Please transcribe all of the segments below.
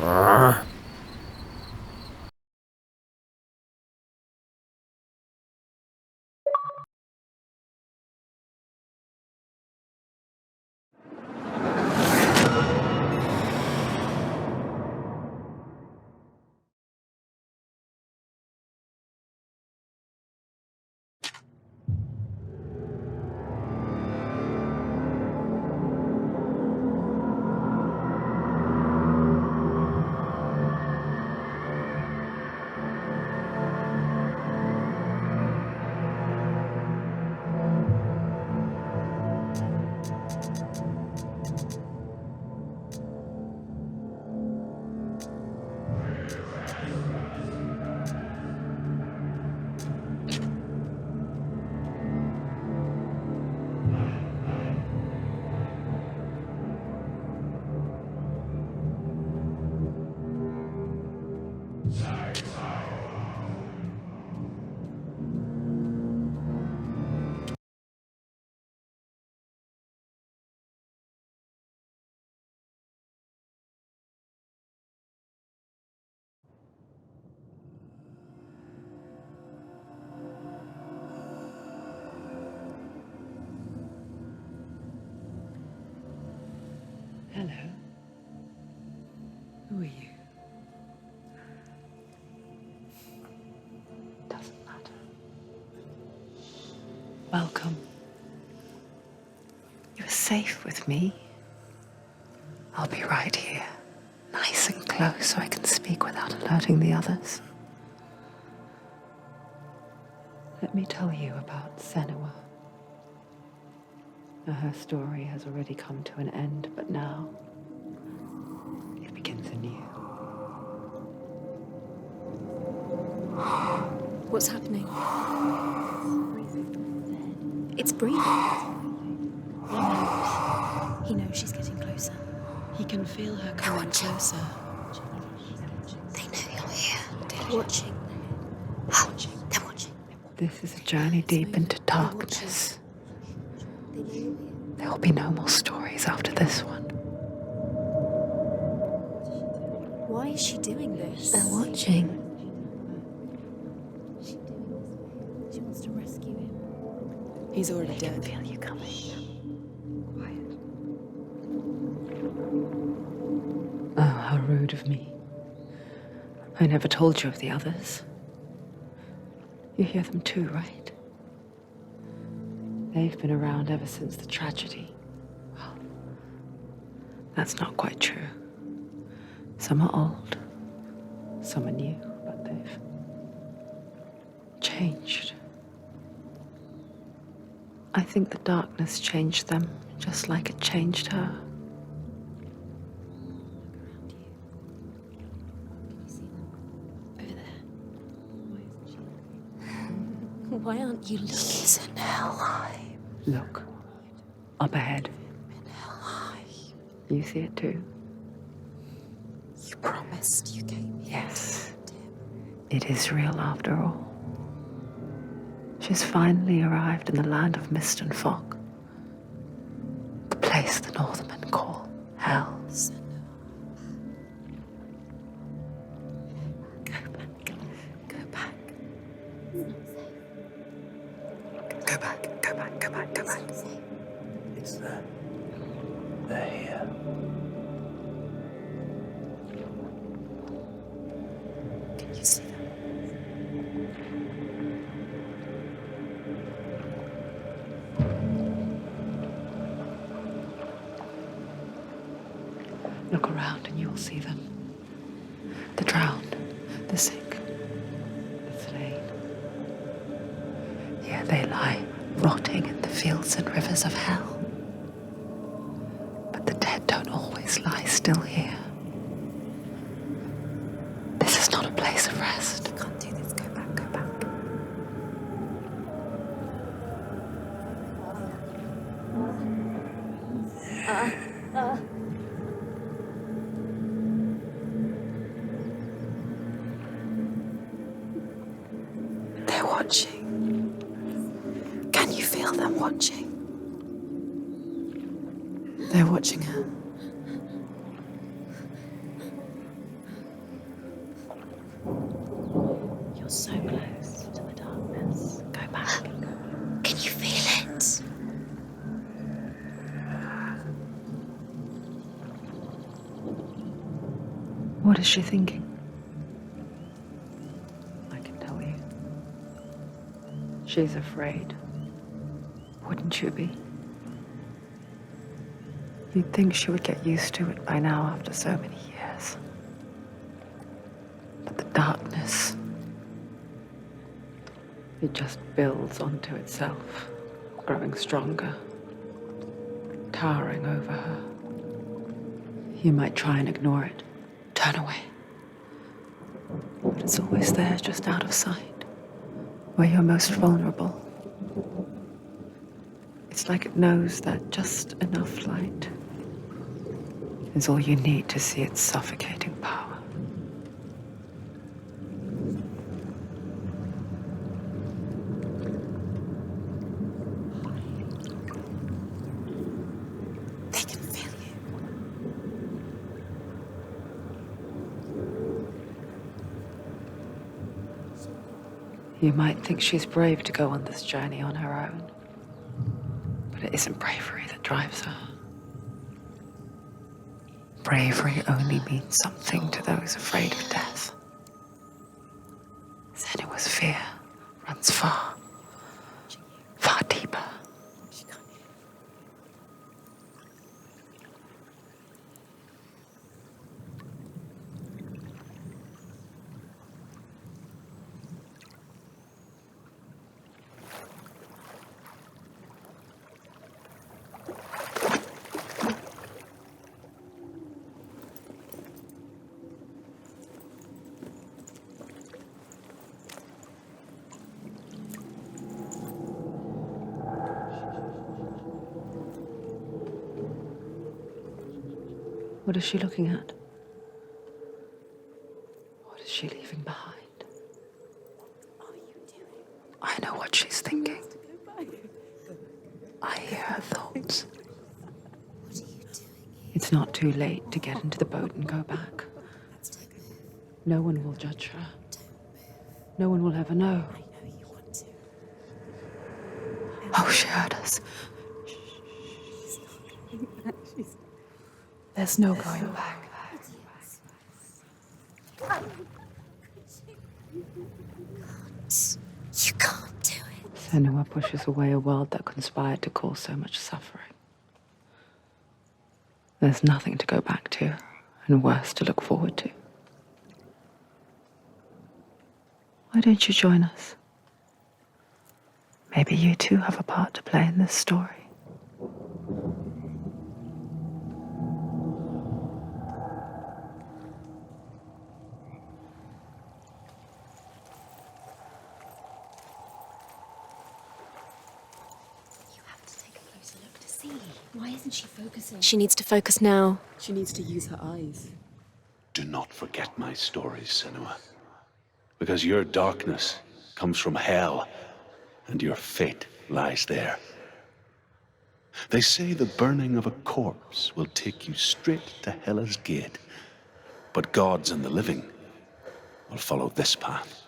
Hello. Who are you? Doesn't matter. Welcome. You're safe with me. I'll be right here, nice and close so I can speak without alerting the others. Let me tell you about Senua. Her story has already come to an end, but now it begins anew. What's happening? It's breathing. He knows she's getting closer. He can feel her coming closer. They know you're here. They're watching. They're watching. This is a journey deep into darkness. There will be no more stories after this one. Why is she doing this? They're watching. She wants to rescue him. He's already dead. I can feel you coming. Quiet. Oh, how rude of me. I never told you of the others. You hear them too, right? They've been around ever since the tragedy. Well, that's not quite true. Some are old, some are new, but they've changed. I think the darkness changed them, just like it changed her. Why aren't you looking? He's in Helheim. Look, up ahead. In Helheim. You see it too? You promised you came here. Yes. It is real after all. She's finally arrived in the land of mist and fog. The place the Northmen call Hell. Go back. Go back. Go back. Go back. Go back. Go back. It's there. They're here. Can you see them? Look around and you will see them. The drowned, the sick, the slain. Here they lie, rotting in the fields and rivers of hell. But the dead don't always lie still here. This is not a place of rest. You can't do this. Go back. Go back. They're watching. Can you feel them watching? They're watching her. What is she thinking? I can tell you. She's afraid. Wouldn't you be? You'd think she would get used to it by now after so many years. But the darkness, it just builds onto itself, growing stronger, towering over her. You might try and ignore it, turn away. But it's always there, just out of sight, where you're most vulnerable. It's like it knows that just enough light is all you need to see its suffocating power. They can feel you. You might think she's brave to go on this journey on her own, but it isn't bravery that drives her. Bravery only means something to those afraid of death. Senua's fear runs far, far deeper. What is she looking at? What is she leaving behind? What are you doing? I know what she's thinking. I hear her thoughts. What are you doing? It's not too late to get into the boat and go back. No one will judge her. No one will ever know. I know you want to. Oh, she heard us. There's no going back. You can't do it. Senua pushes away a world that conspired to cause so much suffering. There's nothing to go back to, and worse to look forward to. Why don't you join us? Maybe you too have a part to play in this story. Why isn't she focusing? She needs to focus now. She needs to use her eyes. Do not forget my stories, Senua. Because your darkness comes from hell, and your fate lies there. They say the burning of a corpse will take you straight to Hela's gate, but gods and the living will follow this path.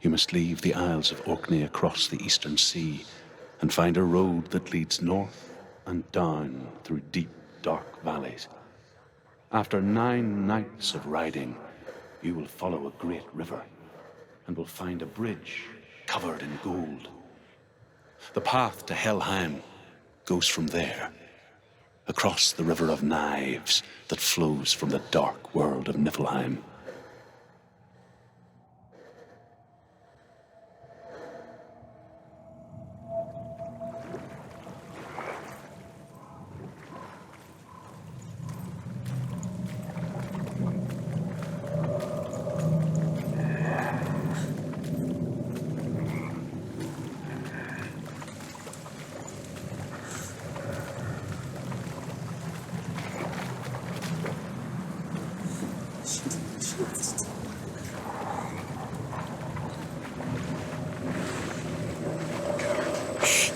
You must leave the Isles of Orkney across the eastern sea and find a road that leads north and down through deep, dark valleys. After 9 nights of riding, you will follow a great river and will find a bridge covered in gold. The path to Helheim goes from there, across the river of knives that flows from the dark world of Niflheim.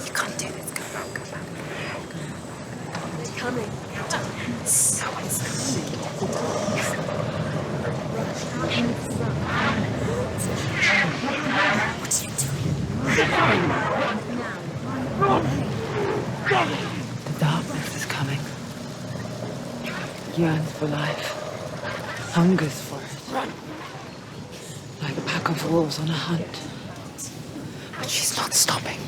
You can't do this. Go back, go back. They're coming. No one's coming. What are you doing? The darkness is coming. Yearns for life. hungers for it. Run. Like a pack of wolves on a hunt. But she's not stopping.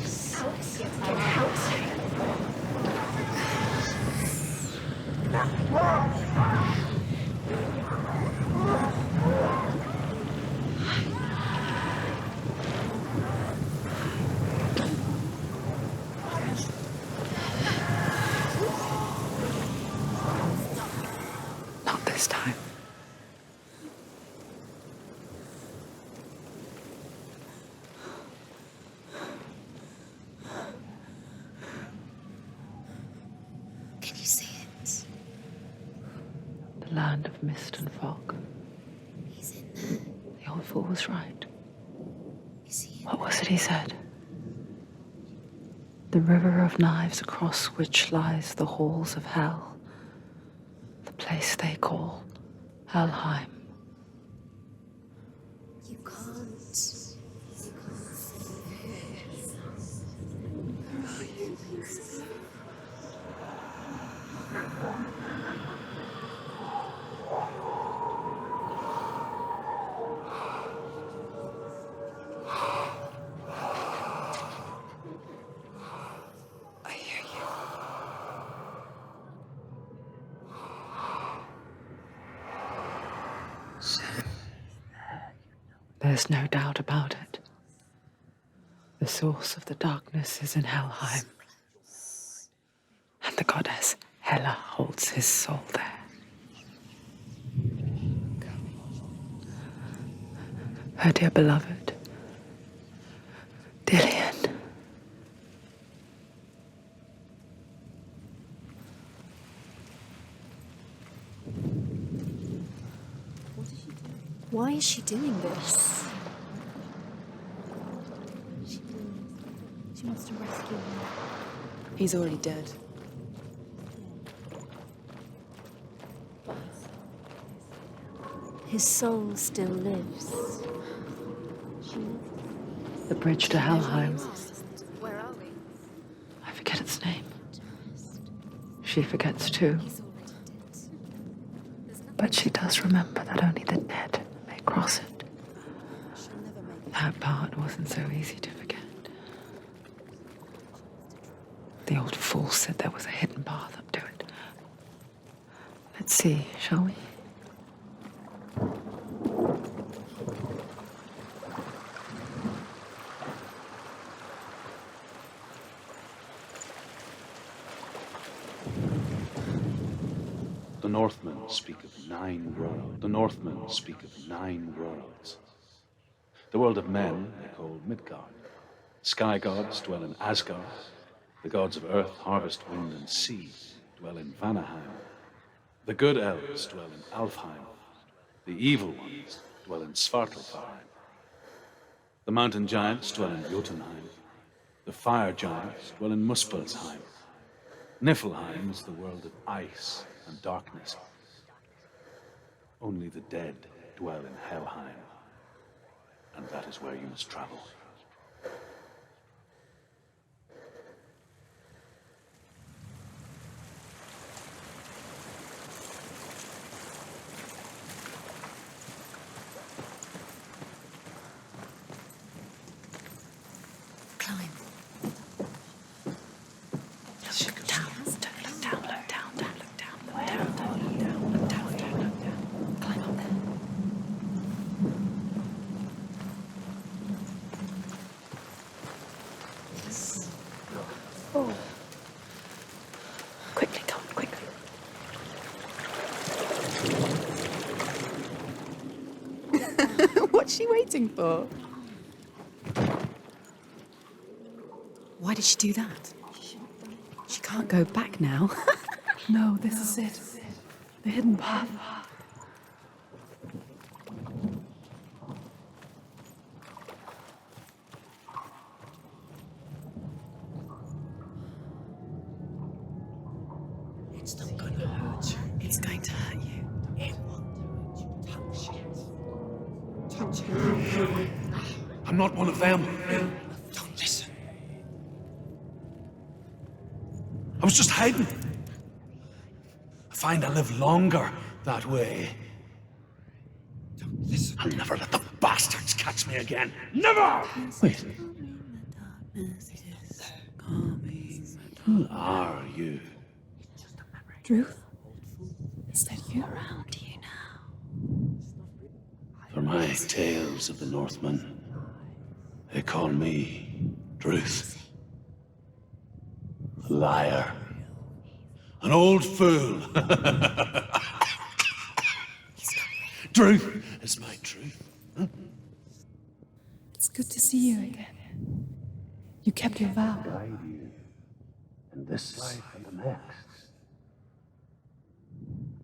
Not this time. Can you see it? The land of mist and fog. He's in there. The old fool was right. Is he? What was it he said? The river of knives across which lies the halls of hell. The place they call Helheim. You can't. I hear you. There's no doubt about it. The source of the darkness is in Helheim. And the goddess Hela holds his soul there. Her dear beloved, Dillion. Why is she doing this? She wants to rescue him. He's already dead. His soul still lives. The bridge to Helheim. Where are we? I forget its name. She forgets too. He's already dead. But she does remember that only the dead may cross it. That part wasn't so easy to forget. The old fool said there was a hidden path up to it. Let's see, shall we? The Northmen speak of 9 worlds. The Northmen speak of 9 worlds. The world of men they call Midgard. Sky gods dwell in Asgard. The gods of earth, harvest, wind, and sea dwell in Vanaheim. The good elves dwell in Alfheim. The evil ones dwell in Svartalfheim. The mountain giants dwell in Jotunheim. The fire giants dwell in Muspelheim. Niflheim is the world of ice and darkness. Only the dead dwell in Helheim, and that is where you must travel. Climb. Look down, look down, look down, look down, look down, look down, look down, look down, look down, look down. Climb up there. Oh. Quickly, come on, quickly. What's she waiting for? Why did she do that? She can't go back now. No, this is it. The hidden path. It's not going to hurt you. It's going to hurt you. It won't touch it. Touch it. I'm not one of them. Don't listen. I was just hiding. I find I live longer that way. I'll never let the bastards catch me again. Never! Wait. Who are you? Ruth? Is that you? Around you now. For my tales of the Northmen, they call me Druth. A liar. An old fool. Druth is my truth. Huh? It's good to see you again. You kept your vow. Guide you in this life and the next.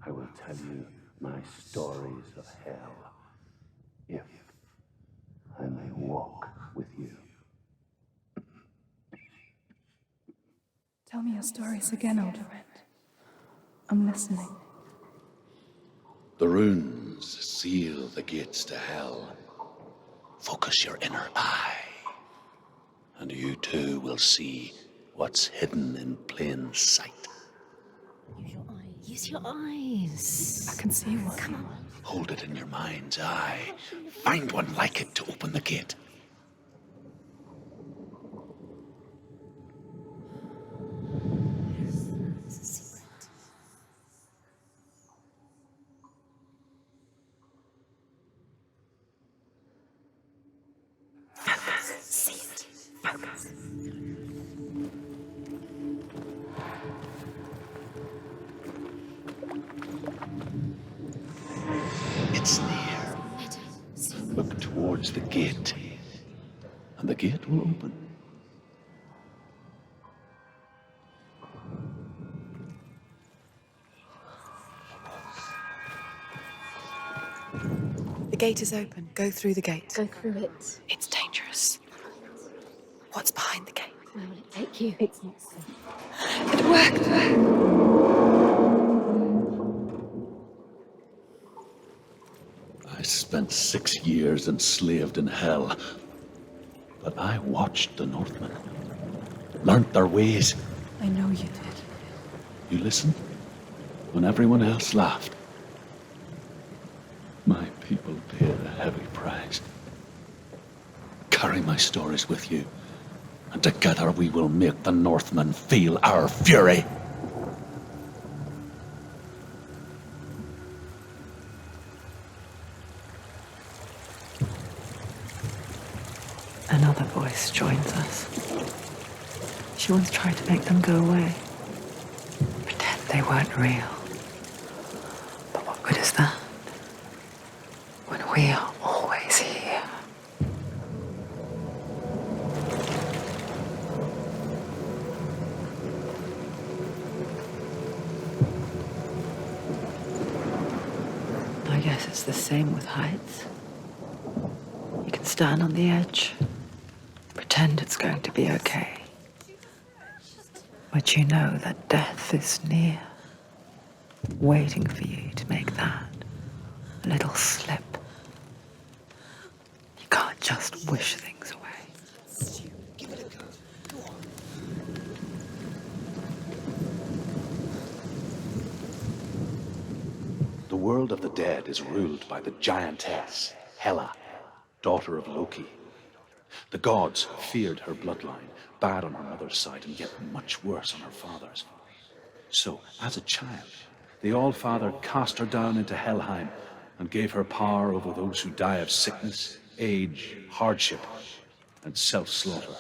I will tell you my stories of hell, if I may walk with you. Tell me your stories again, old friend. I'm listening. The runes seal the gates to hell. Focus your inner eye, and you too will see what's hidden in plain sight. Use your eyes. Use your eyes. I can see one. Come on. Hold it in your mind's eye. Find one like it to open the gate. It's a secret. See it. Focus. It's near. Look towards the gate, and the gate will open. The gate is open. Go through the gate. Go through it. It's dangerous. What's behind the gate? Where will it take you? It's not safe. It worked! I spent 6 years enslaved in hell, but I watched the Northmen, learnt their ways. I know you did. You listened when everyone else laughed. My people paid a heavy price. Carry my stories with you, and together we will make the Northmen feel our fury. Another voice joins us. She once tried to make them go away. Pretend they weren't real. But what good is that? When we are always here. I guess it's the same with heights. You can stand on the edge, pretend it's going to be okay. But you know that death is near, waiting for you to make that little slip. You can't just wish things away. The world of the dead is ruled by the giantess, Hela, daughter of Loki. The gods feared her bloodline, bad on her mother's side and yet much worse on her father's. So, as a child, the All-Father cast her down into Helheim and gave her power over those who die of sickness, age, hardship, and self-slaughter.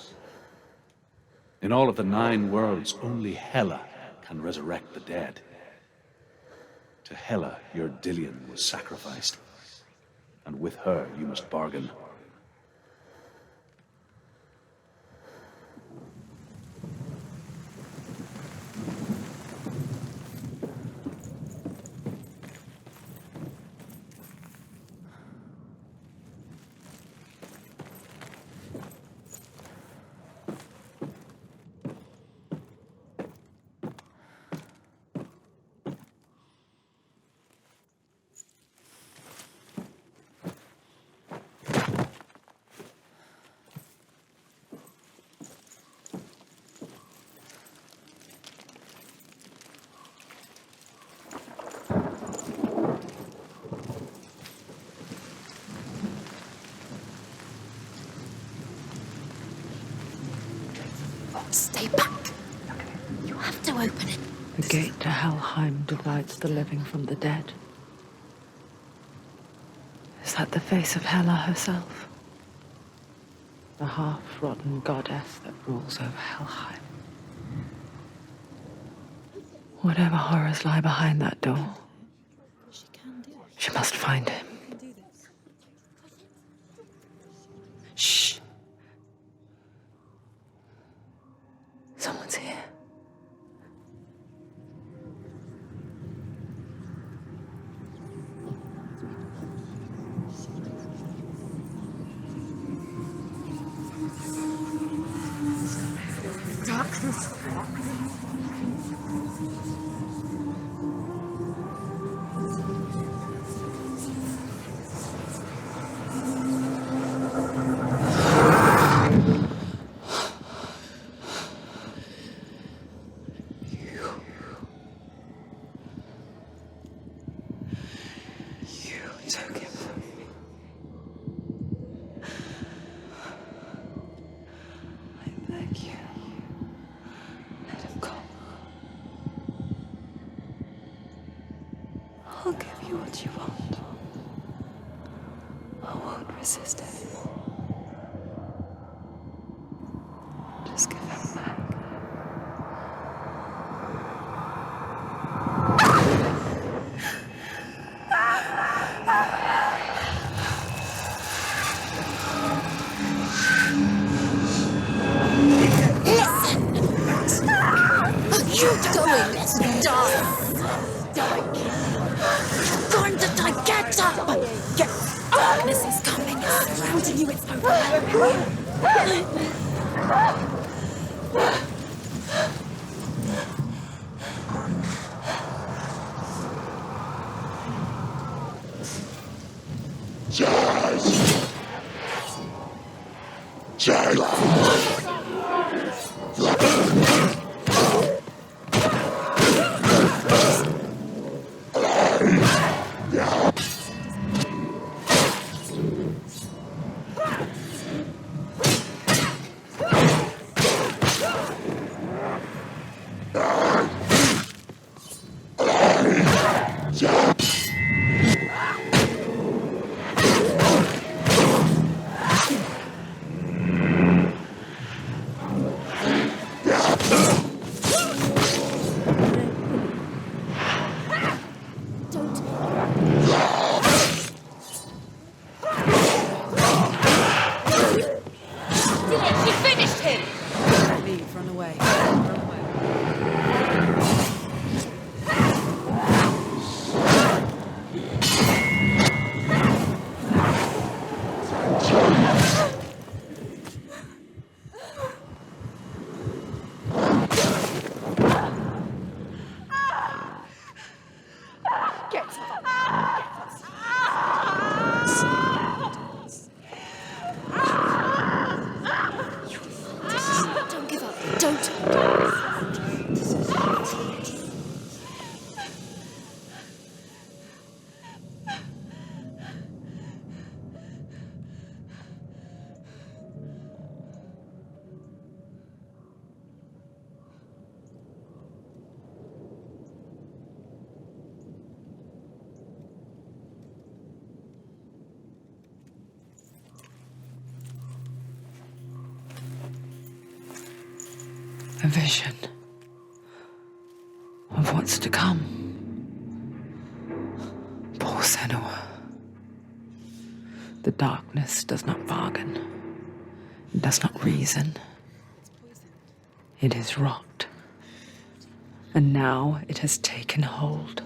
In all of the 9 worlds, only Hela can resurrect the dead. To Hela, your Dillion was sacrificed, and with her you must bargain. Stay back. You have to open it. The gate to Helheim divides the living from the dead. Is that the face of Hela herself? The half-rotten goddess that rules over Helheim. Whatever horrors lie behind that door, she must find him. Shh. Someone's here. Darkness. I'll give you what you want. I won't resist it. Just give him back. You're going to die. Going to die. Get up. Get. Darkness is coming. It's surrounding you. It's overwhelming. A vision of what's to come. Poor Senua. The darkness does not bargain. It does not reason. It is rot. And now it has taken hold.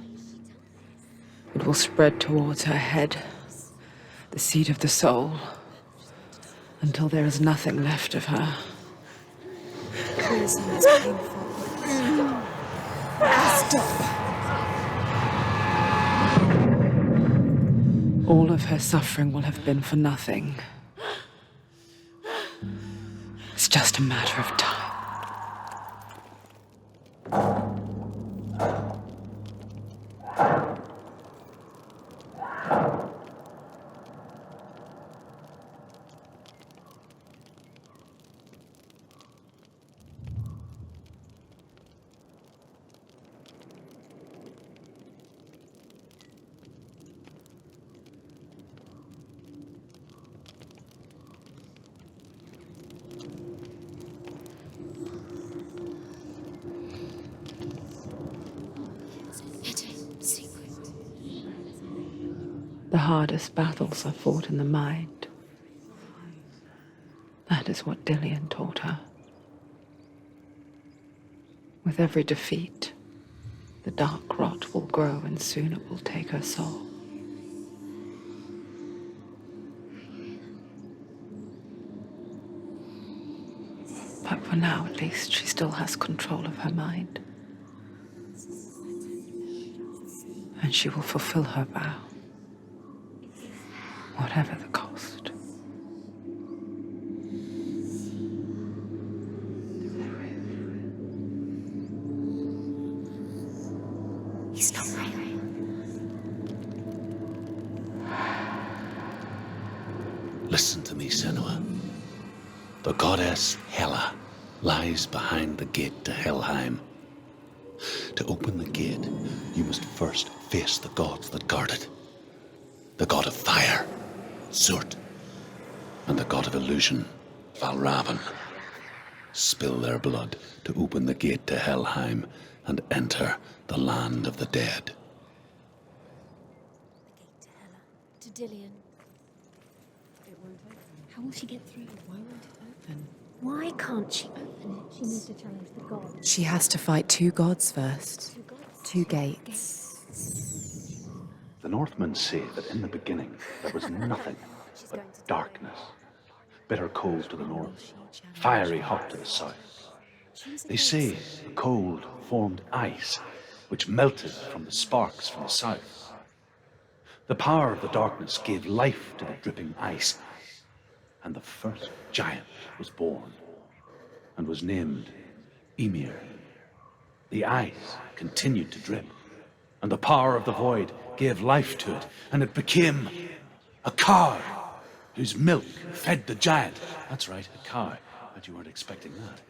It will spread towards her head, the seat of the soul, until there is nothing left of her. It's painful. Stop. All of her suffering will have been for nothing. It's just a matter of time. The hardest battles are fought in the mind. That is what Dillion taught her. With every defeat, the dark rot will grow and soon it will take her soul. But for now, at least, she still has control of her mind. And she will fulfill her vow, whatever the cost. He's not real. Listen to me, Senua. The goddess Hela lies behind the gate to Helheim. To open the gate, you must first face the gods that guard it. The god of fire, Surt, and the god of illusion, Valravn. Spill their blood to open the gate to Helheim and enter the land of the dead. The gate to Hela. To Dillion. It won't open. How will she get through? Why won't it open? Why can't she open it? She needs to challenge the gods. She has to fight 2 gods first. 2 gods? 2 gates. The Northmen say that in the beginning there was nothing but darkness. Bitter cold to the north, fiery hot to the south. They say the cold formed ice, which melted from the sparks from the south. The power of the darkness gave life to the dripping ice, and the first giant was born, and was named Ymir. The ice continued to drip, and the power of the void gave life to it, and it became a cow whose milk fed the giant. That's right, a cow. Bet you weren't expecting that.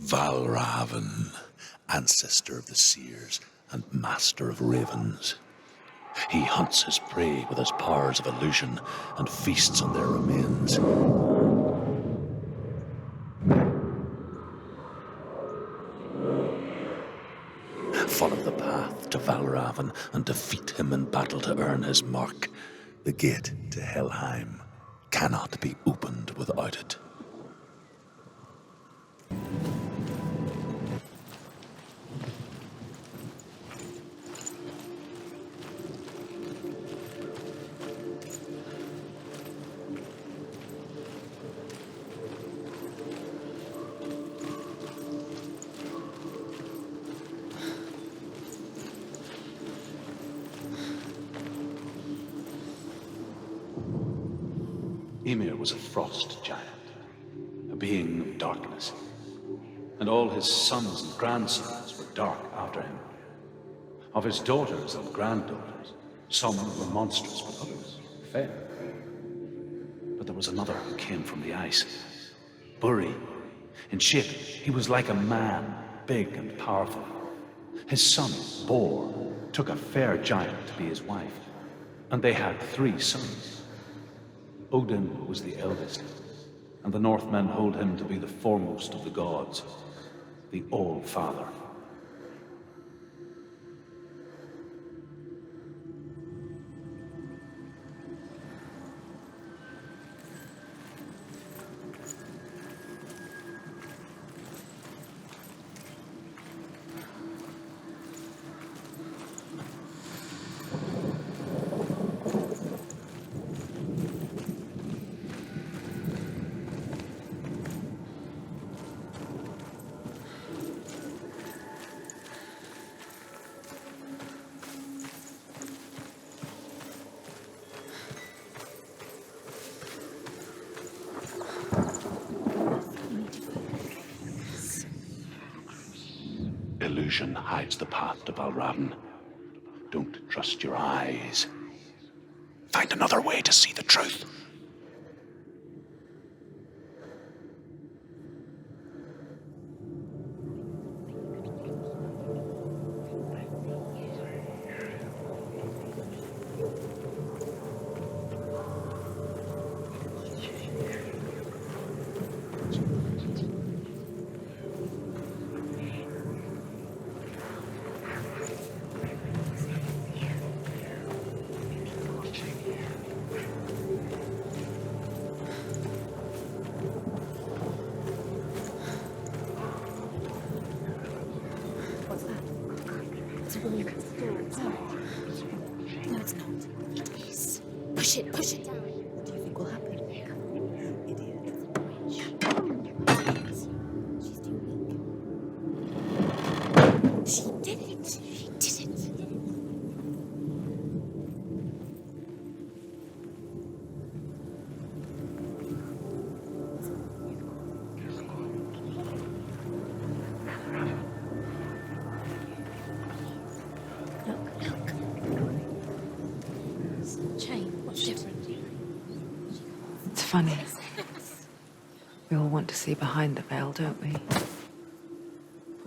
Valravn, ancestor of the seers and master of ravens. He hunts his prey with his powers of illusion and feasts on their remains. Follow the path to Valravn and defeat him in battle to earn his mark. The gate to Helheim cannot be opened without it. Ymir was a frost giant, a being of darkness, and all his sons and grandsons were dark after him. Of his daughters and granddaughters, some were monstrous, but others fair. But there was another who came from the ice, Buri. In shape, he was like a man, big and powerful. His son, Bor, took a fair giant to be his wife, and they had 3 sons. Odin was the eldest, and the Northmen hold him to be the foremost of the gods, the All-Father. Illusion hides the path to Valravn. Don't trust your eyes. Find another way to see the truth. go into the store. No, it's not. It is. Push it down. What do you think will happen? You idiot. She's too weak. She did it. She did it. Look. Chain, what's different? It's funny. We all want to see behind the veil, don't we? But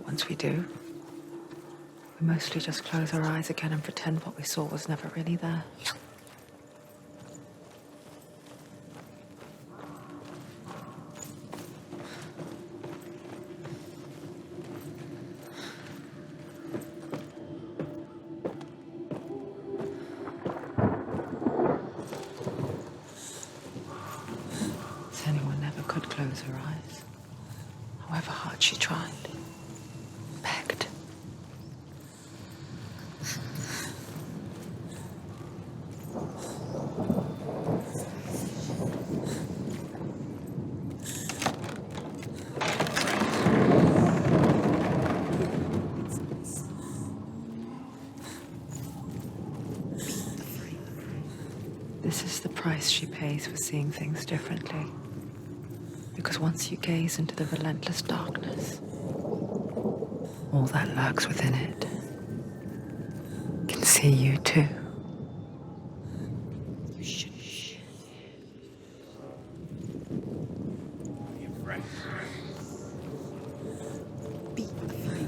once we do, we mostly just close our eyes again and pretend what we saw was never really there. Senua never could close her eyes, however hard she tried. Begged. This is the price she pays for seeing things differently. Because once you gaze into the relentless darkness, all that lurks within it can see you too. You shouldn't. Be afraid. Be afraid.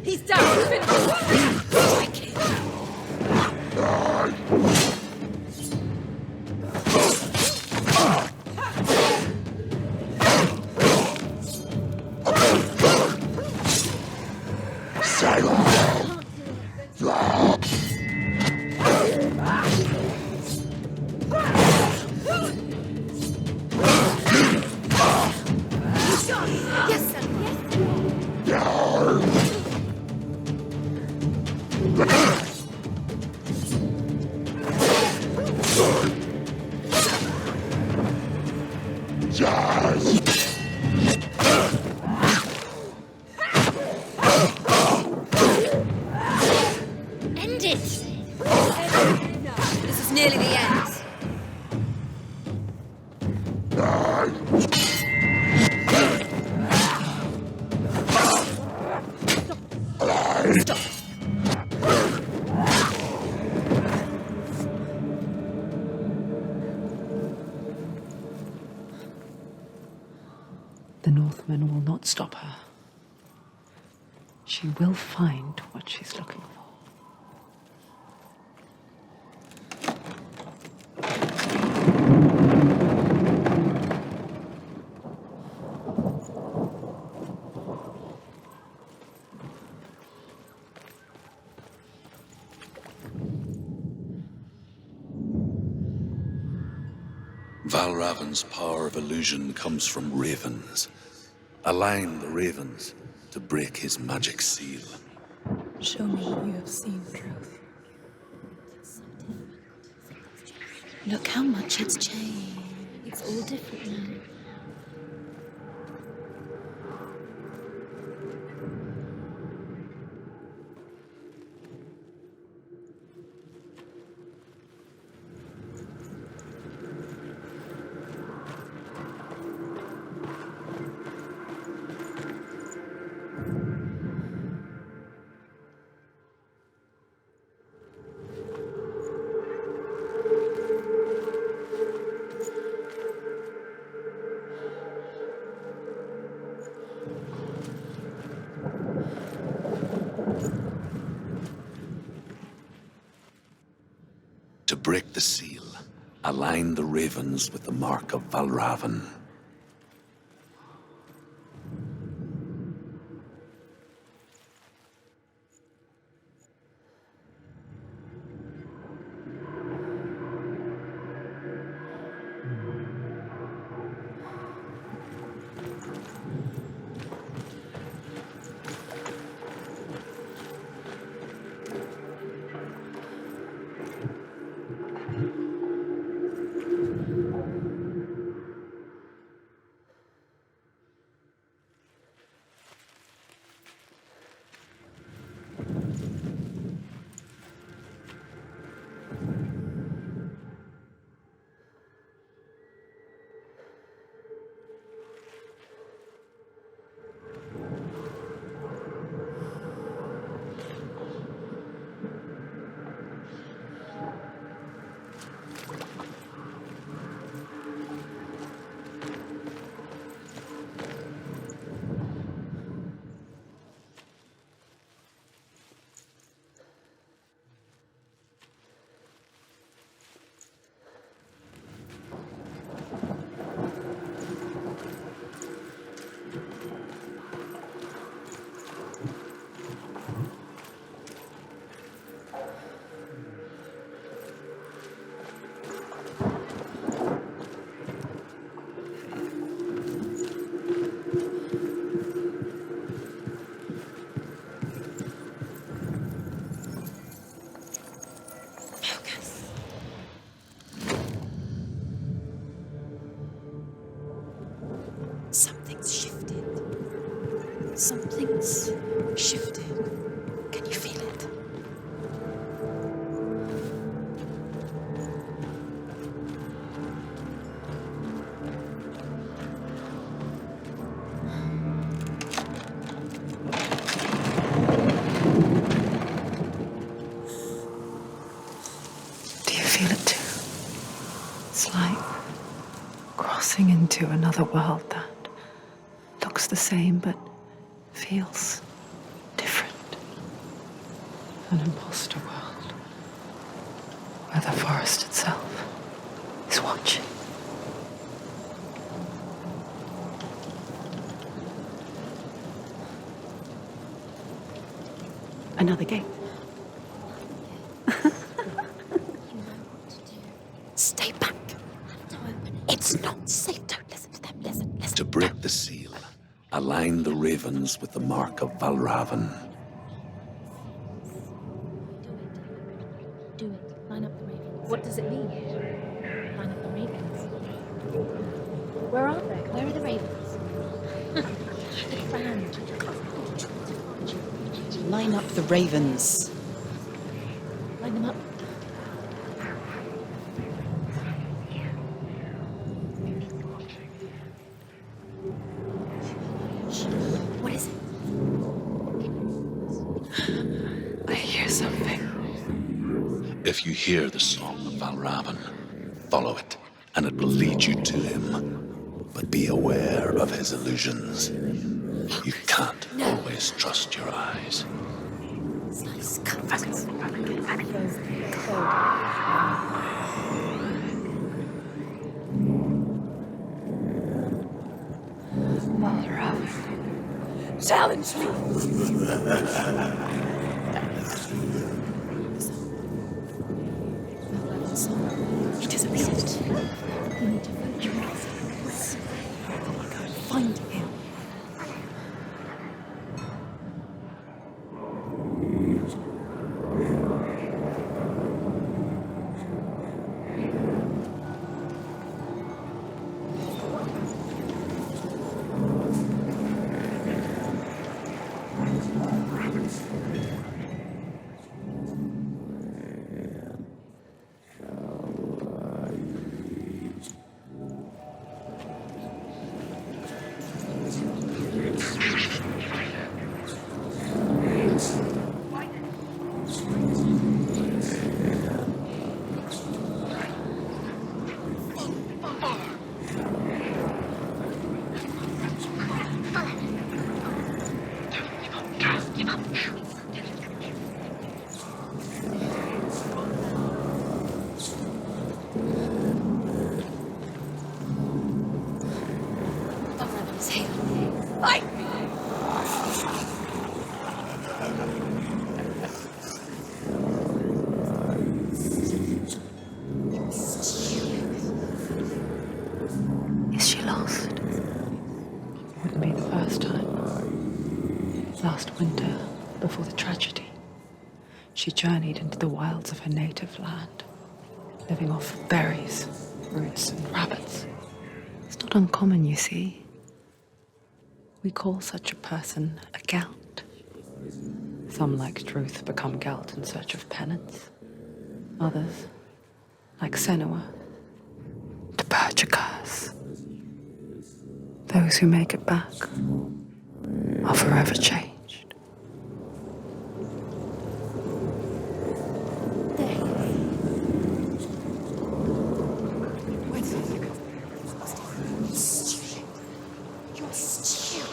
He's down. Yes, sir. Yes. End it. This is nearly the end. Stop. The Northman will not stop her. She will find what she's looking for. Valravan's power of illusion comes from ravens. Align the ravens to break his magic seal. Show me what you have seen, truth. Look how much it's changed. It's all different now. To break the seal, align the ravens with the mark of Valravan. Something's shifted. Something's shifted. Can you feel it? Do you feel it too? It's like crossing into another world that looks the same but feels different. An imposter world where the forest itself is watching. Another gate. Stay back. It's not safe. Don't listen to them. Listen. To break the seal, align the ravens with the mark of Valravan. Do it. Line up the ravens. What does it mean? Line up the ravens. Where are they? Where are the ravens? Look around. Line up the ravens. Line them up. What is it? I hear something. If you hear the song of Valravan, follow it, and it will lead you to him. But be aware of his illusions. You can't always trust your eyes. Challenge me. He disappeared. You need to find your eyes. Find him. Is she lost? It wouldn't be the first time. Last winter, before the tragedy, she journeyed into the wilds of her native land, living off of berries, roots, and rabbits. It's not uncommon, you see. We call such a person a gelt. Some, like truth, become gelt in search of penance. Others, like Senua, to purge a curse. Those who make it back are forever changed. You're stupid.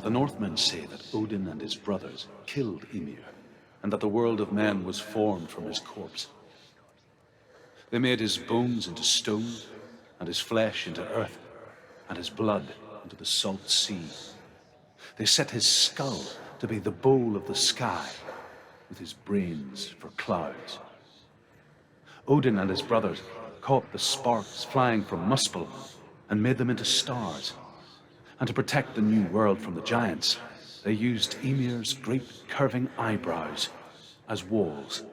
The Northmen say that Odin and his brothers killed Ymir, and that the world of men was formed from his corpse. They made his bones into stone, and his flesh into earth, and his blood into the salt sea. They set his skull to be the bowl of the sky, with his brains for clouds. Odin and his brothers caught the sparks flying from Muspel and made them into stars. And to protect the new world from the giants, they used Ymir's great curving eyebrows as walls.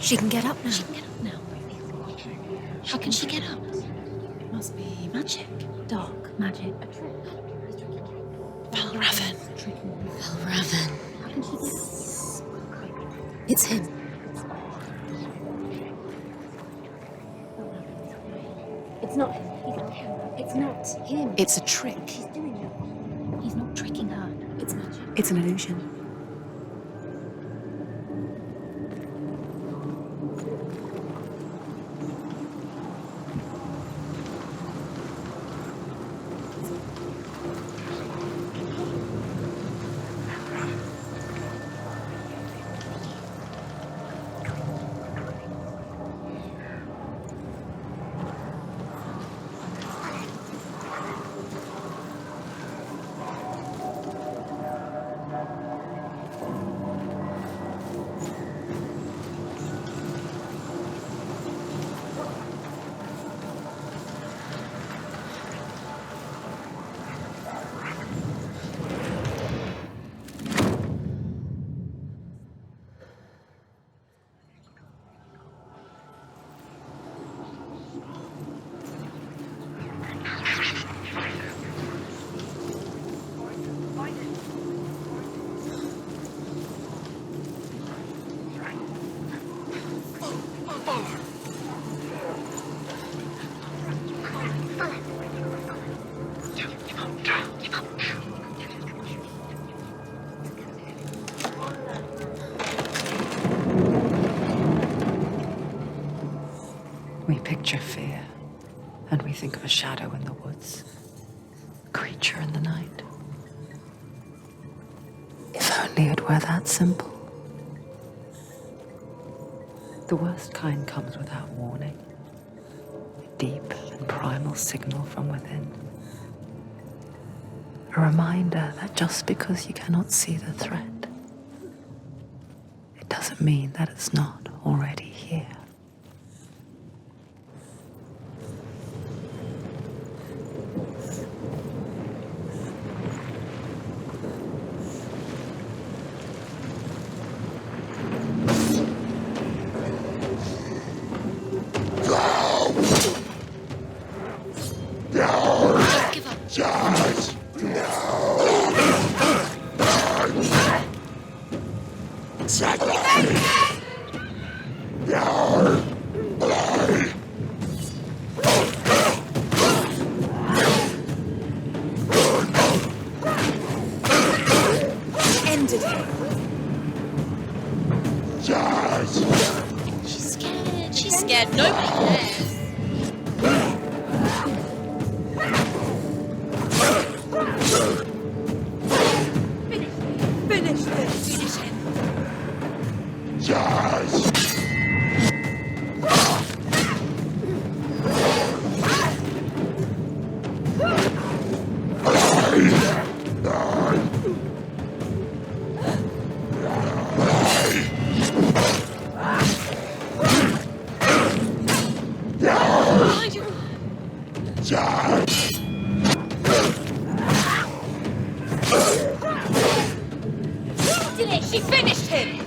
She can get up now. She can get up now. How can she get up? It must be magic. Dark magic. Valravan. Valravan. How can she get up? It's him. It's not him. It's not him. It's a trick. He's doing it. He's not tricking her. It's magic. It's an illusion. picture fear, and we think of a shadow in the woods, a creature in the night. If only it were that simple. The worst kind comes without warning, a deep and primal signal from within. A reminder that just because you cannot see the threat, it doesn't mean that it's not already here. She's scared. Nobody cares. Finish him. She finished him!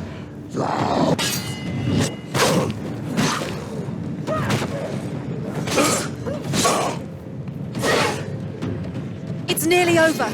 It's nearly over.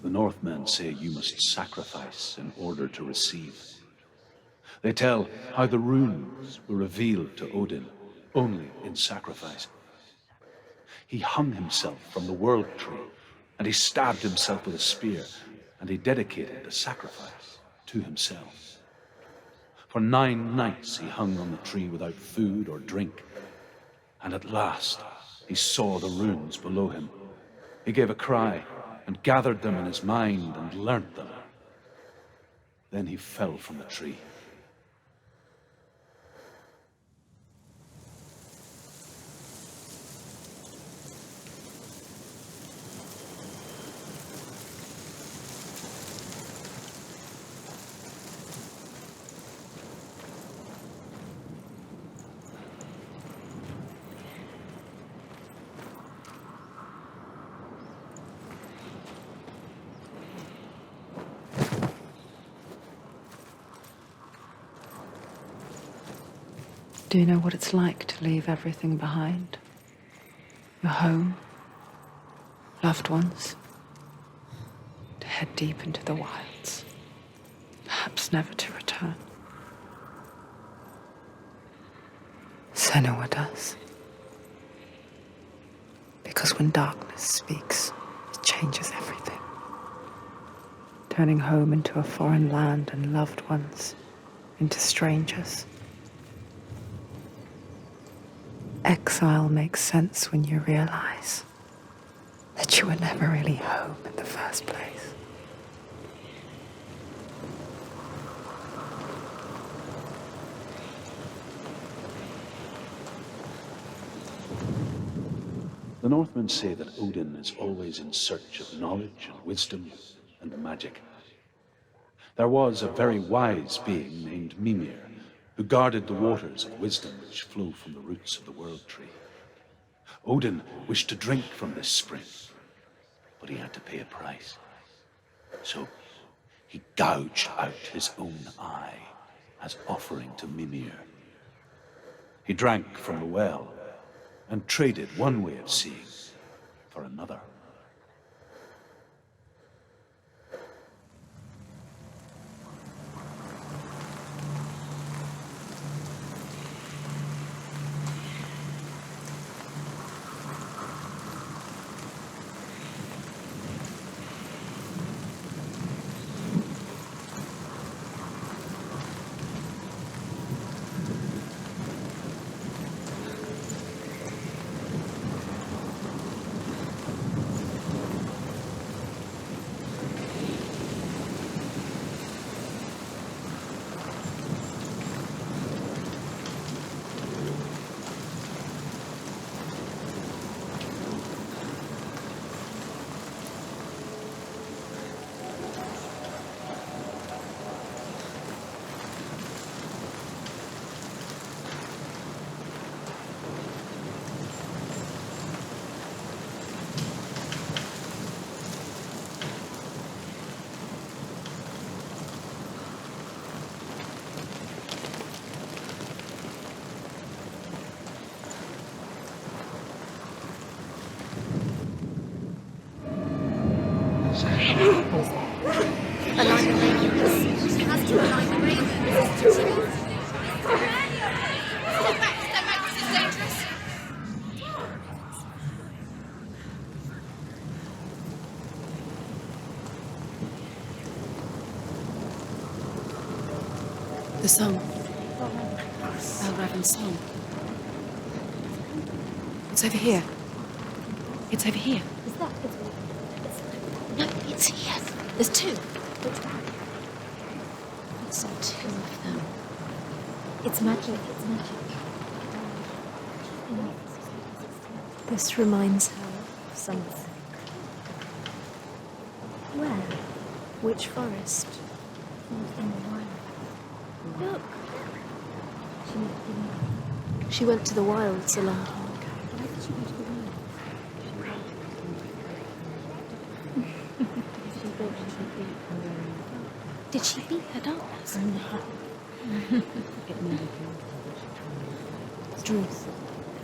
The Northmen say you must sacrifice in order to receive. They tell how the runes were revealed to Odin only in sacrifice. He hung himself from the world tree, and he stabbed himself with a spear, and he dedicated the sacrifice to himself. For 9 nights he hung on the tree without food or drink, and at last he saw the runes below him. He gave a cry, and gathered them in his mind and learnt them. Then he fell from the tree. Do you know what it's like to leave everything behind? Your home, loved ones, to head deep into the wilds, perhaps never to return. Senua does. Because when darkness speaks, it changes everything, turning home into a foreign land and loved ones into strangers. Exile makes sense when you realize that you were never really home in the first place. The Northmen say that Odin is always in search of knowledge and wisdom and magic. There was a very wise being named Mimir, who guarded the waters of wisdom which flow from the roots of the world tree. Odin wished to drink from this spring, but he had to pay a price. So he gouged out his own eye as offering to Mimir. He drank from the well and traded one way of seeing for another. Align the ravens. She has to align the ravens. Step back, this is dangerous. The song. Raven's song. It's over here. It's over here. Is that? No, it's here. There's two. I saw two of them. It's magic. It's magic. This reminds her of something. Where? Which forest? In the wild. Look. She went to the wilds a long time ago. Why did she go to the wilds? Did she beat her darkness?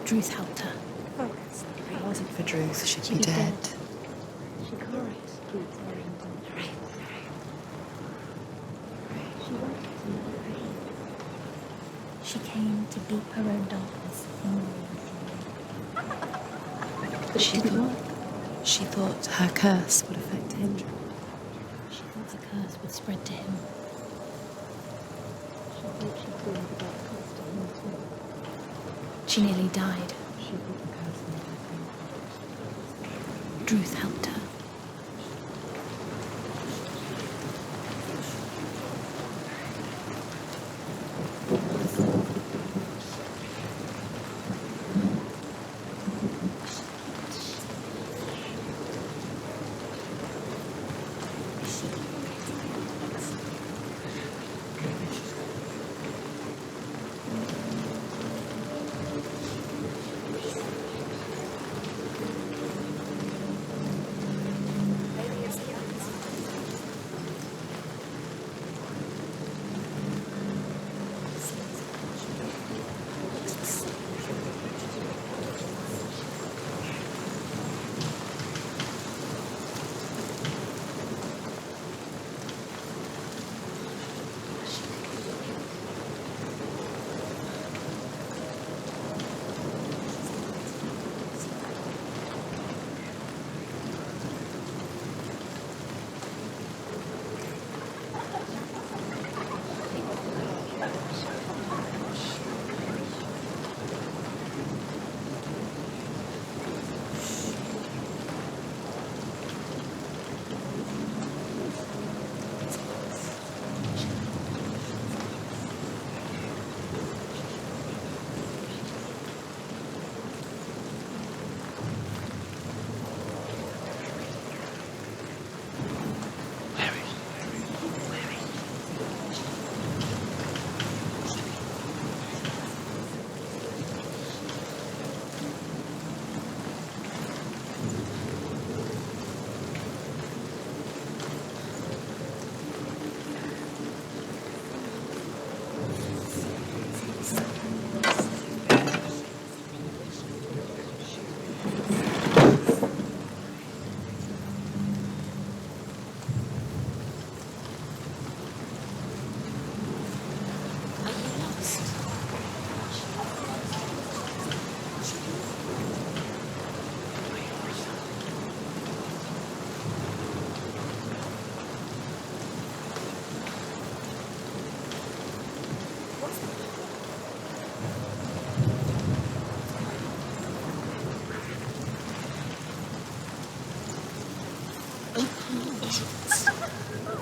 Druth helped her. If it wasn't for Druth, she'd be dead. She cried. She went to know. She came to beat her own darkness in the world. But she didn't work. She thought her curse would affect him. She thought the curse would spread to him. She thought she could bring the dark curse to him too. She nearly died. She thought the curse would affect him. Druth helped her.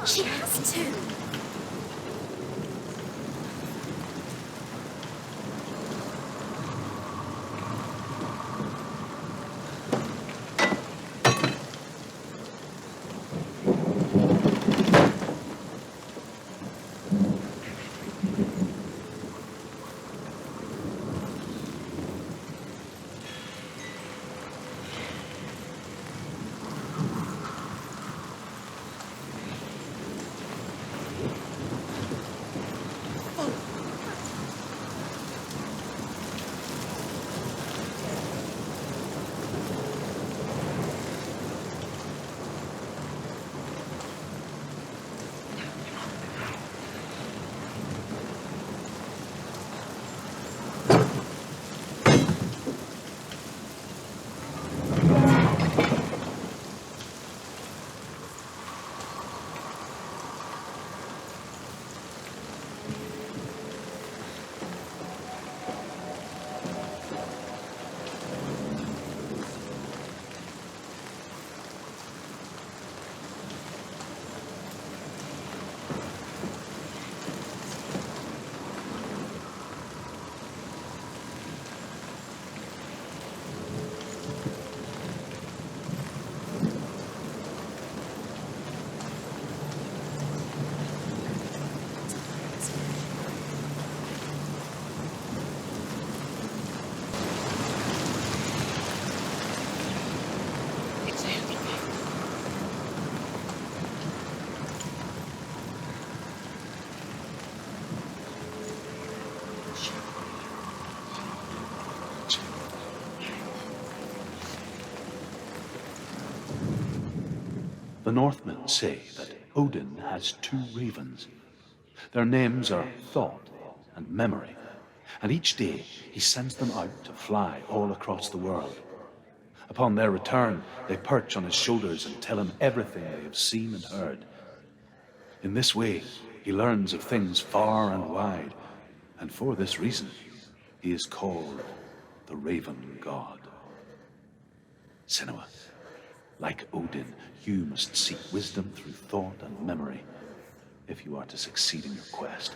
She has to. The Northmen say that Odin has 2 ravens. Their names are Thought and Memory, and each day he sends them out to fly all across the world. Upon their return, they perch on his shoulders and tell him everything they have seen and heard. In this way, he learns of things far and wide, and for this reason, he is called the Raven God. Senua, like Odin, you must seek wisdom through thought and memory if you are to succeed in your quest.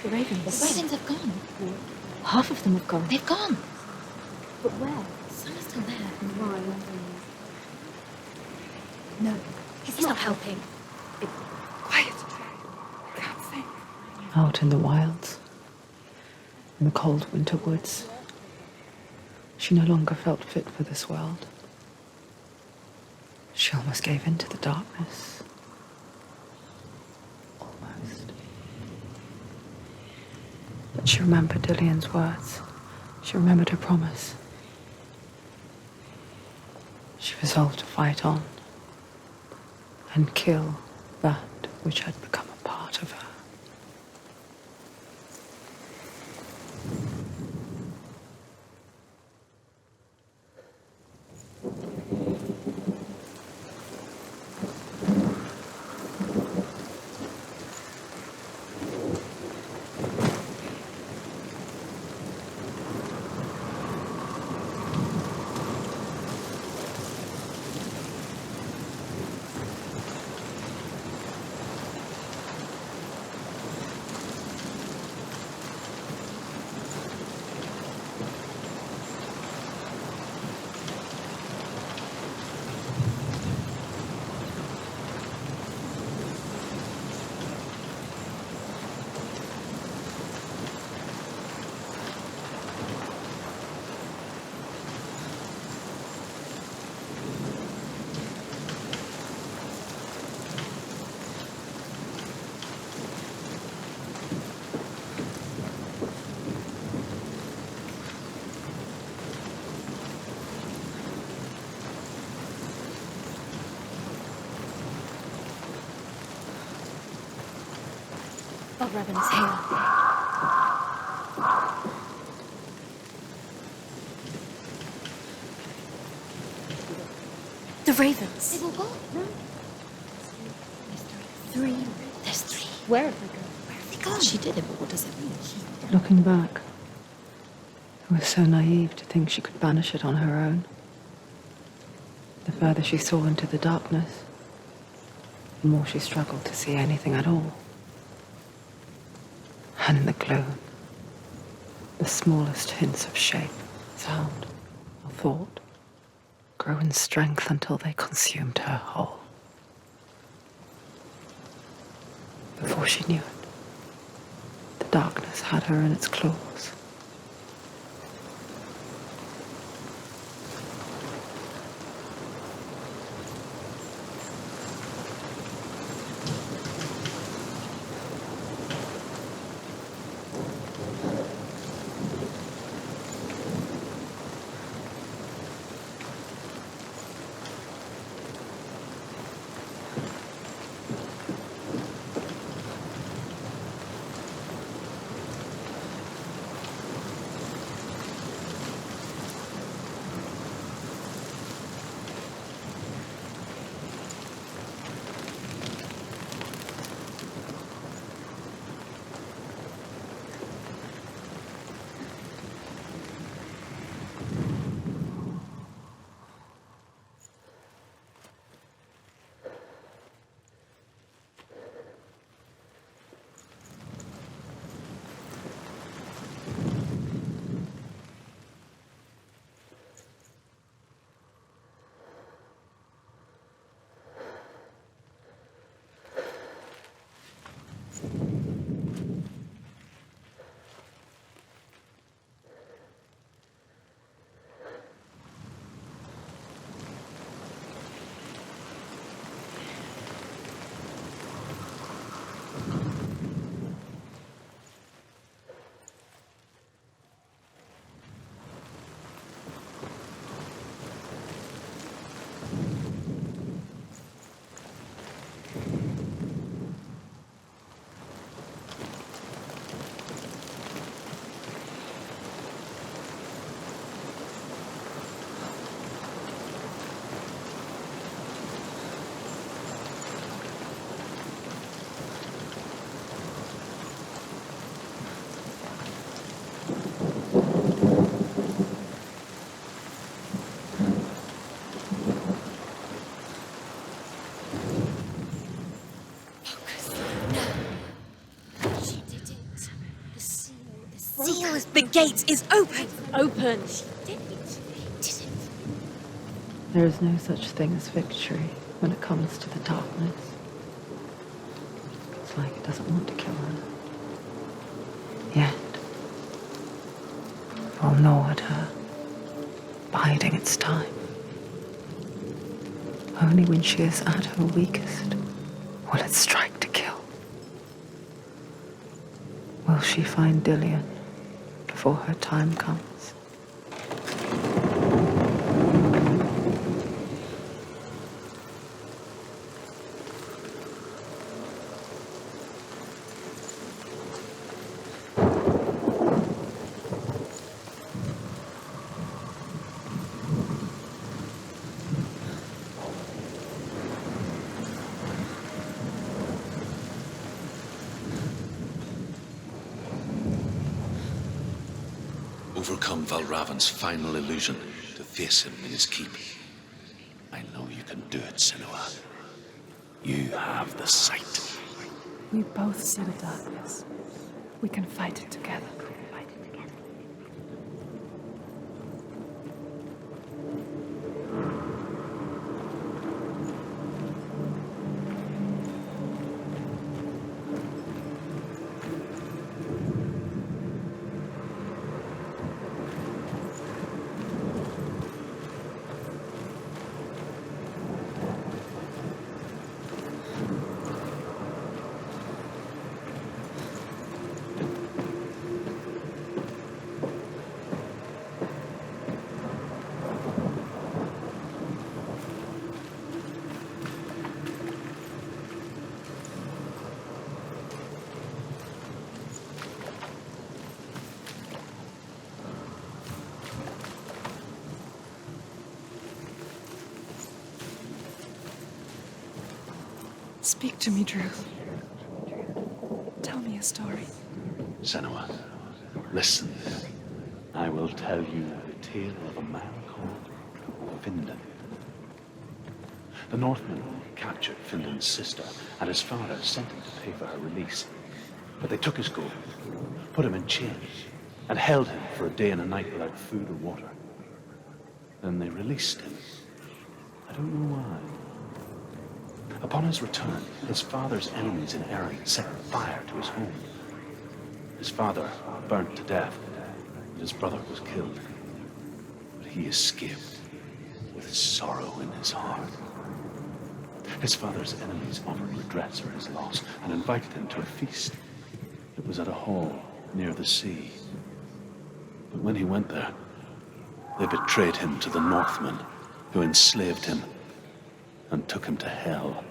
The ravens. The ravens have gone. Half of them have gone. They've gone. But where? Some are still there. And why? No. He's not helping. Quiet. I can't think. Out in the wilds, in the cold winter woods, she no longer felt fit for this world. She almost gave in to the darkness. Almost. But she remembered Dillion's words. She remembered her promise. She resolved to fight on and kill that which had become a part of her. Oh, Raven's here. The ravens. They've all gone. No. There's 3. There's 3. Where have they gone? Where have they gone? She did it, but what does it mean? Looking back, it was so naive to think she could banish it on her own. The further she saw into the darkness, the more she struggled to see anything at all. And in the gloom, the smallest hints of shape, sound, or thought grew in strength until they consumed her whole. Before she knew it, darkness had her in its claws. The gate is open! Open! There is no such thing as victory when it comes to the darkness. It's like it doesn't want to kill her. Yet, it will gnaw at her, biding its time. Only when she is at her weakest will it strike to kill. Will she find Dillion before her time comes? Overcome Valravan's final illusion to face him in his keep. I know you can do it, Senua. You have the sight. We both see the darkness. We can fight it together. Speak to me, Drew. Tell me a story. Senua, listen. I will tell you the tale of a man called Findan. The Northmen captured Findan's sister, and his father sent him to pay for her release. But they took his gold, put him in chains, and held him for a day and a night without food or water. Then they released him. I don't know why. Upon his return, his father's enemies in Erin set fire to his home. His father burnt to death, and his brother was killed. But he escaped with sorrow in his heart. His father's enemies offered redress for his loss and invited him to a feast. It was at a hall near the sea. But when he went there, they betrayed him to the Northmen, who enslaved him and took him to hell.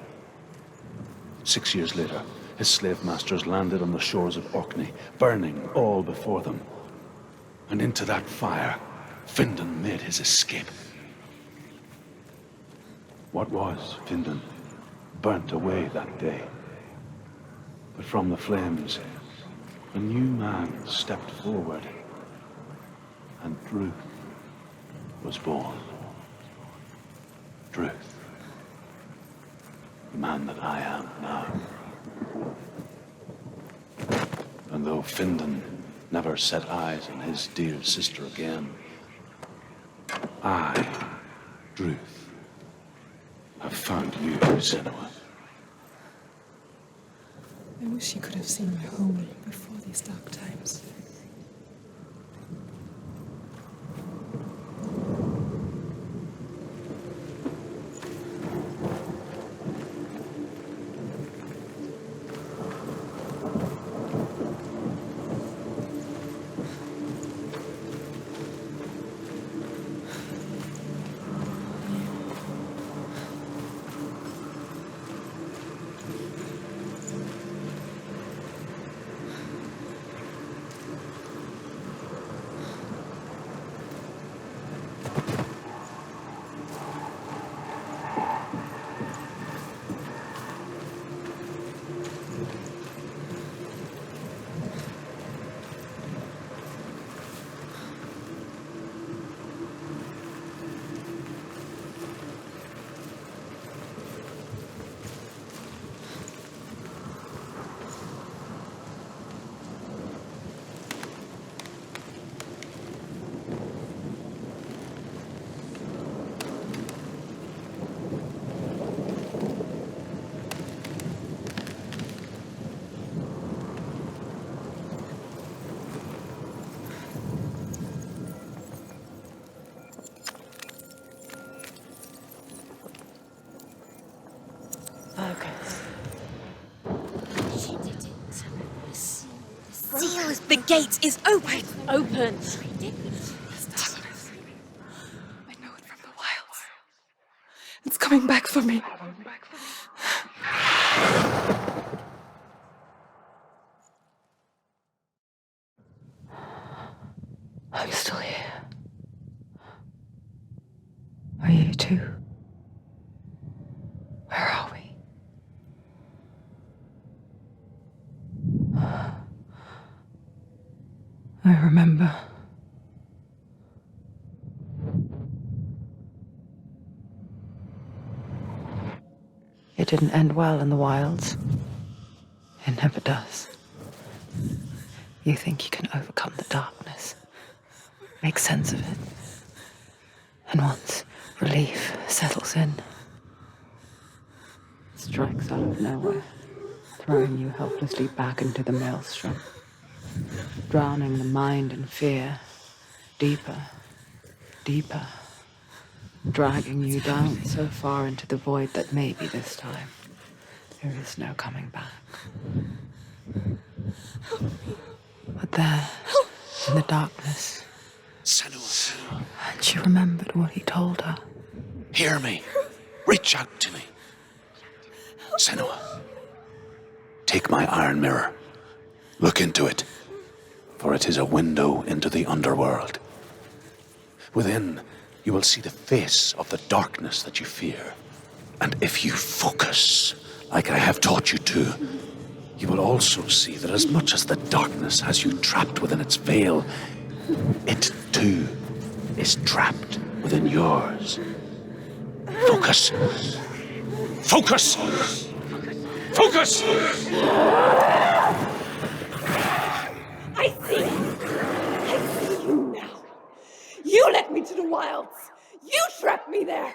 6 years later, his slave masters landed on the shores of Orkney, burning all before them. And into that fire, Findan made his escape. What was Findan burnt away that day. But from the flames, a new man stepped forward, and Druth was born. Druth, the man that I am now. And though Findan never set eyes on his dear sister again, I, Druth, have found you, Senua. I wish you could have seen my home before these dark times. The gate is open! Open! This darkness. I know it from the wilds. It's coming back for me. I'm still here. Are you too? Where are we? I remember. It didn't end well in the wilds. It never does. You think you can overcome the darkness, make sense of it, and once relief settles in, it strikes out of nowhere, throwing you helplessly back into the maelstrom, drowning the mind in fear, deeper, deeper, dragging you down so far into the void that maybe this time there is no coming back. But there, in the darkness, Senua, and she remembered what he told her. hear me. Reach out to me. Senua, take my iron mirror. Look into it, for it is a window into the underworld. Within, you will see the face of the darkness that you fear. And if you focus, like I have taught you to, you will also see that as much as the darkness has you trapped within its veil, it too is trapped within yours. Focus. Focus! Focus! I see you now. You led me to the wilds. You trapped me there.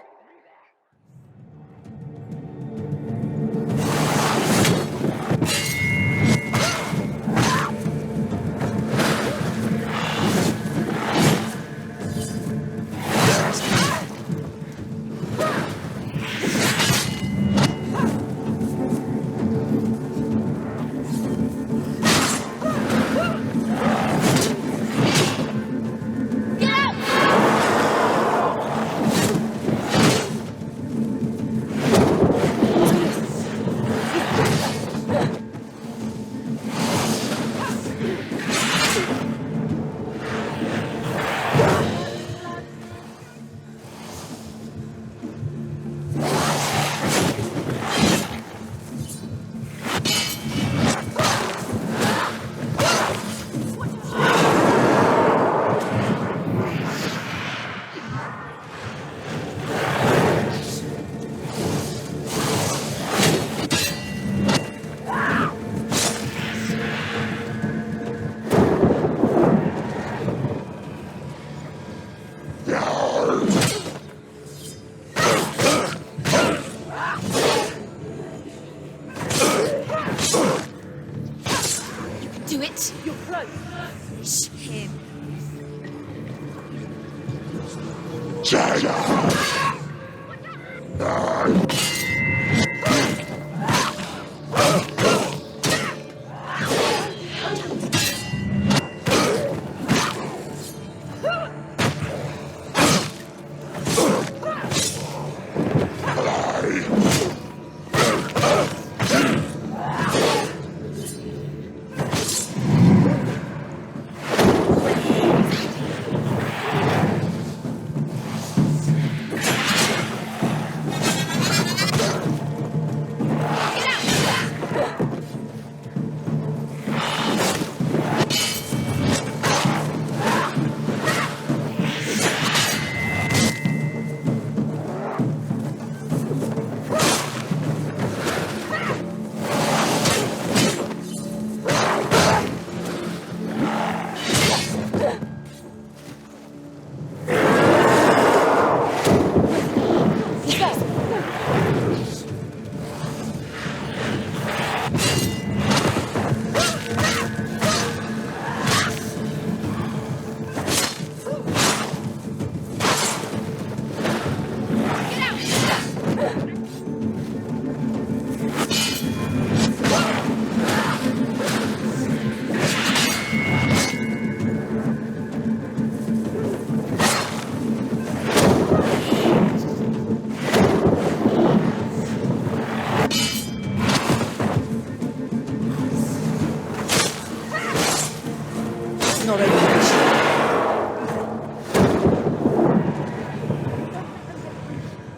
do it. You're close. Finish him.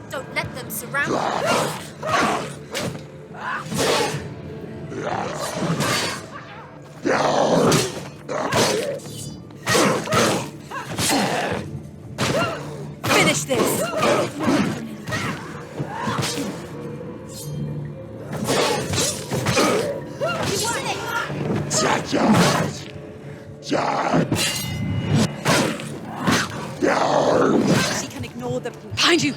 Don't let them surround you. Finish this! She can ignore the... Behind you!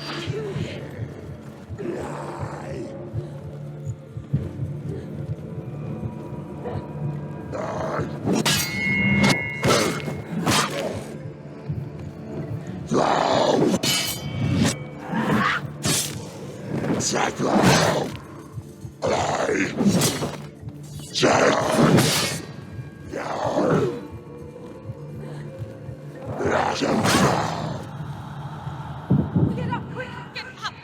Get up, quick! Get up!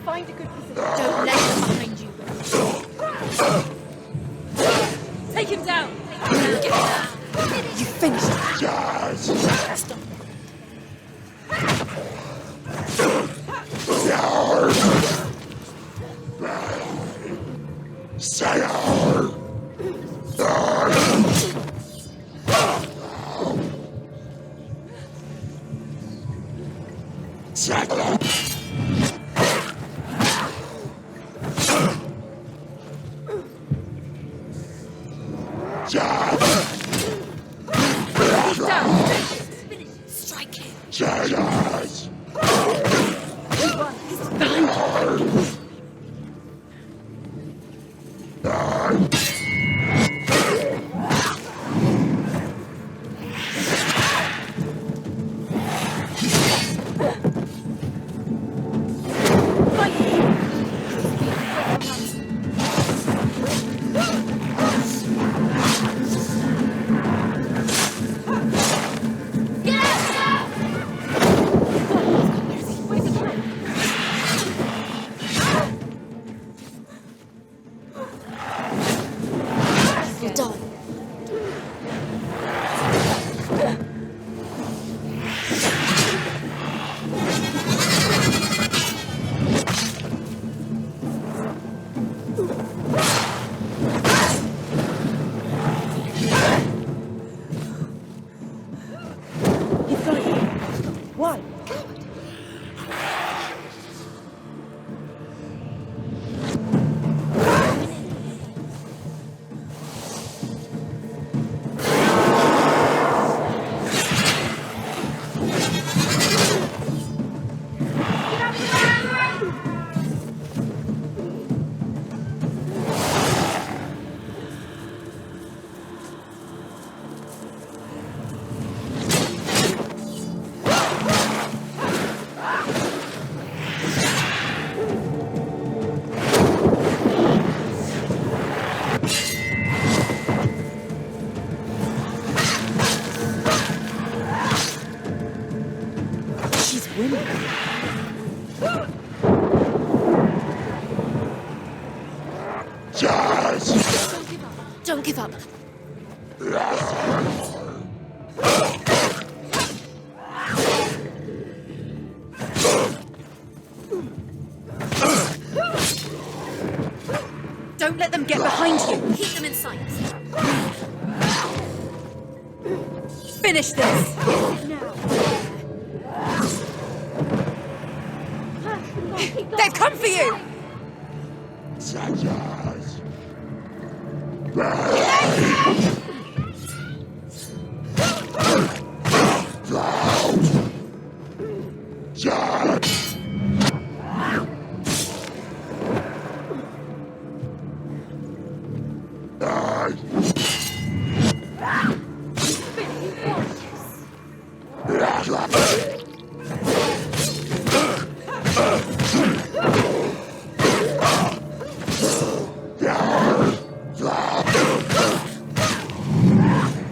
Find a good position. Don't let them behind you. Take him down! Get down. You finished it. Stop. Strike him. up. Don't let them get behind you. Keep them in sight. Finish this. They've come for you.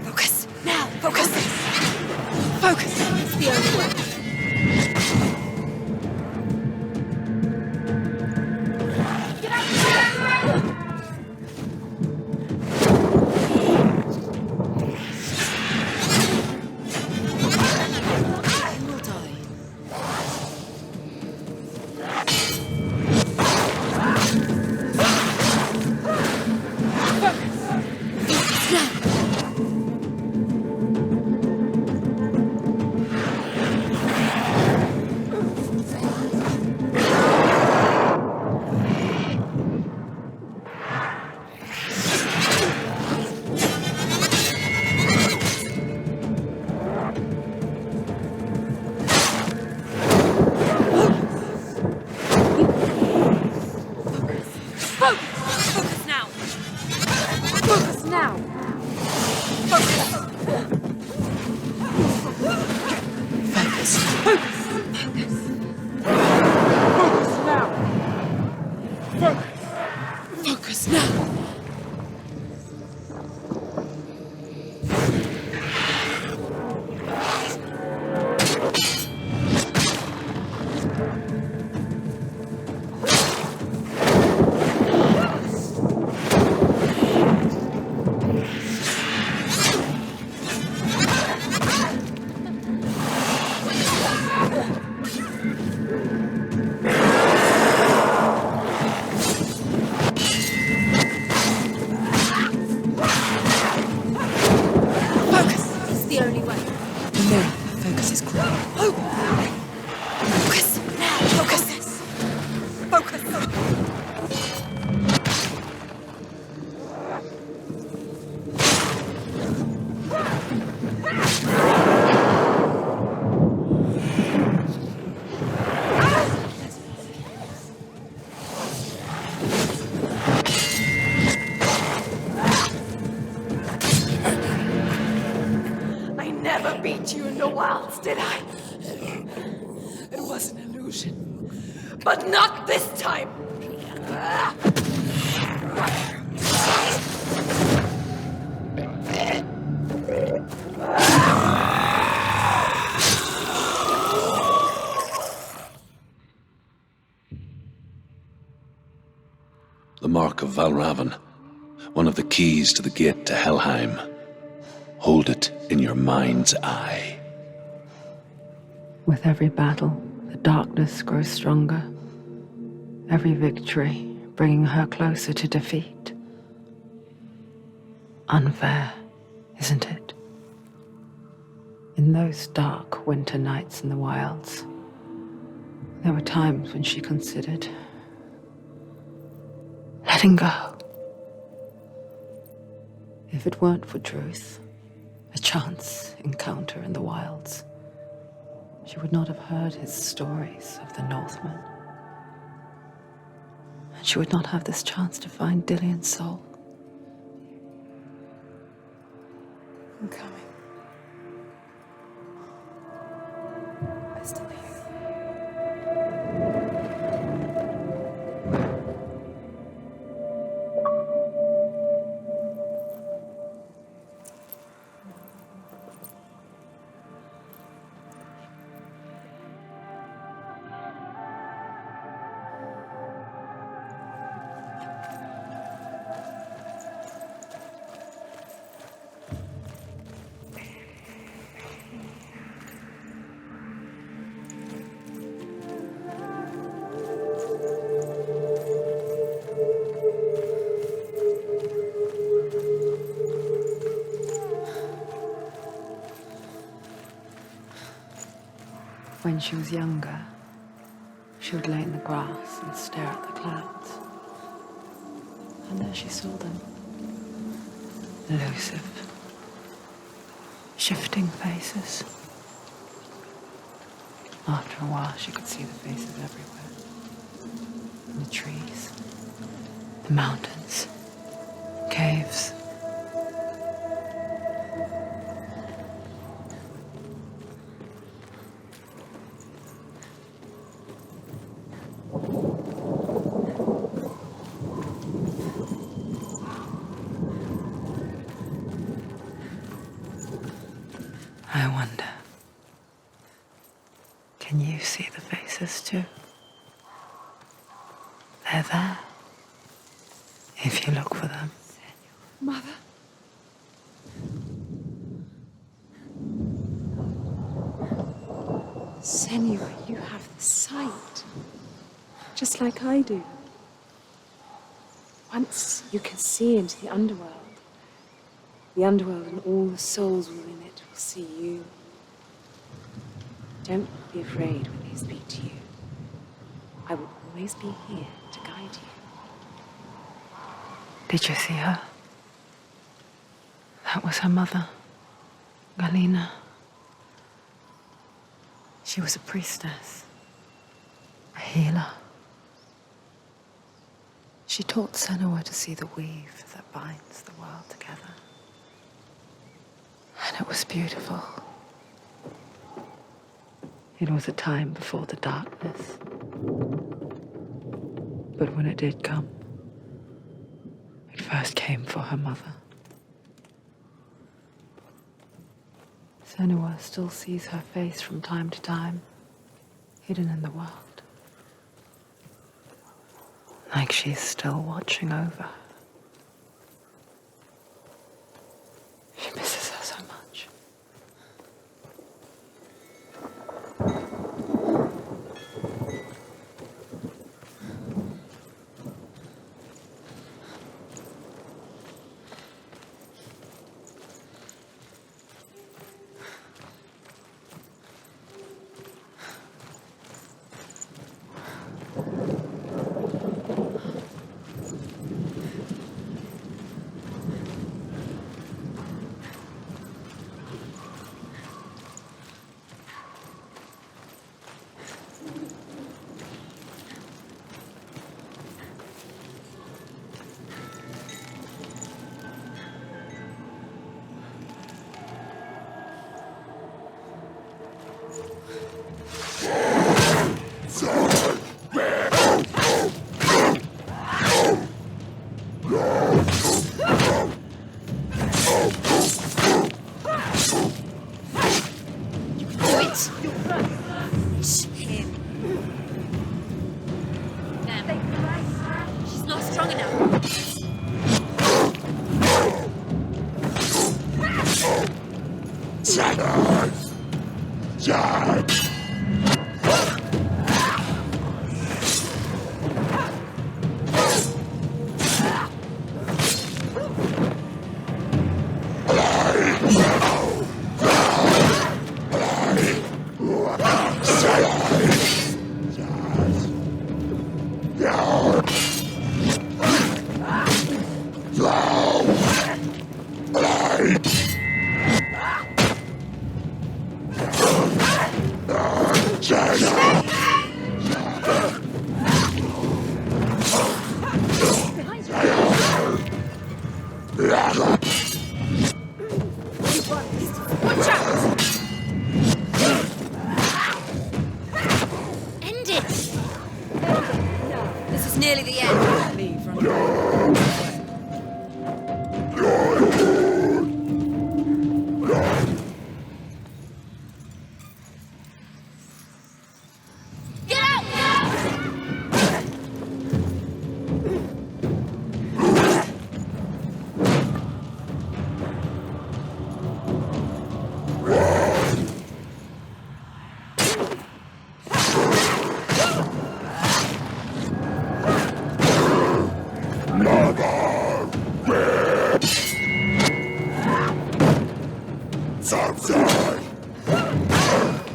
Focus. Now. Focus. Focus. It's the only way. Focus now! Focus now! Focus! Focus! Focus! Focus now! Focus! Focus now! Did I? It was an illusion. But not this time! The mark of Valravan, one of the keys to the gate to Helheim. Hold it in your mind's eye. With every battle, the darkness grows stronger. Every victory bringing her closer to defeat. Unfair, isn't it? In those dark winter nights in the wilds, there were times when she considered letting go. If it weren't for Druth, a chance encounter in the wilds, she would not have heard his stories of the Northmen. And she would not have this chance to find Dillion's soul. I'm coming. I still hear When she was younger, she would lay in the grass and stare at the clouds. And there she saw them. Elusive, shifting faces. After a while, she could see the faces everywhere. In the trees, the mountains, caves. I wonder, can you see the faces too? They're there, if you look for them. Mother. Senua, you have the sight, just like I do. Once you can see into the underworld and all the souls within it will see you. Don't be afraid when they speak to you. I will always be here to guide you. Did you see her? That was her mother, Galina. She was a priestess, a healer. She taught Senua to see the weave that binds the world together. And it was beautiful. It was a time before the darkness. But when it did come, it first came for her mother. Senua still sees her face from time to time, hidden in the world. Like she's still watching over her. She misses her so much.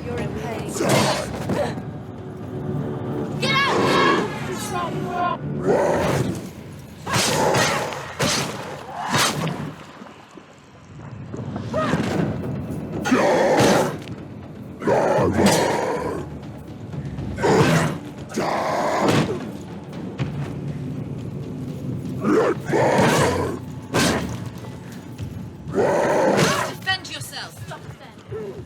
You're in pain. Defend yourself! Stop then!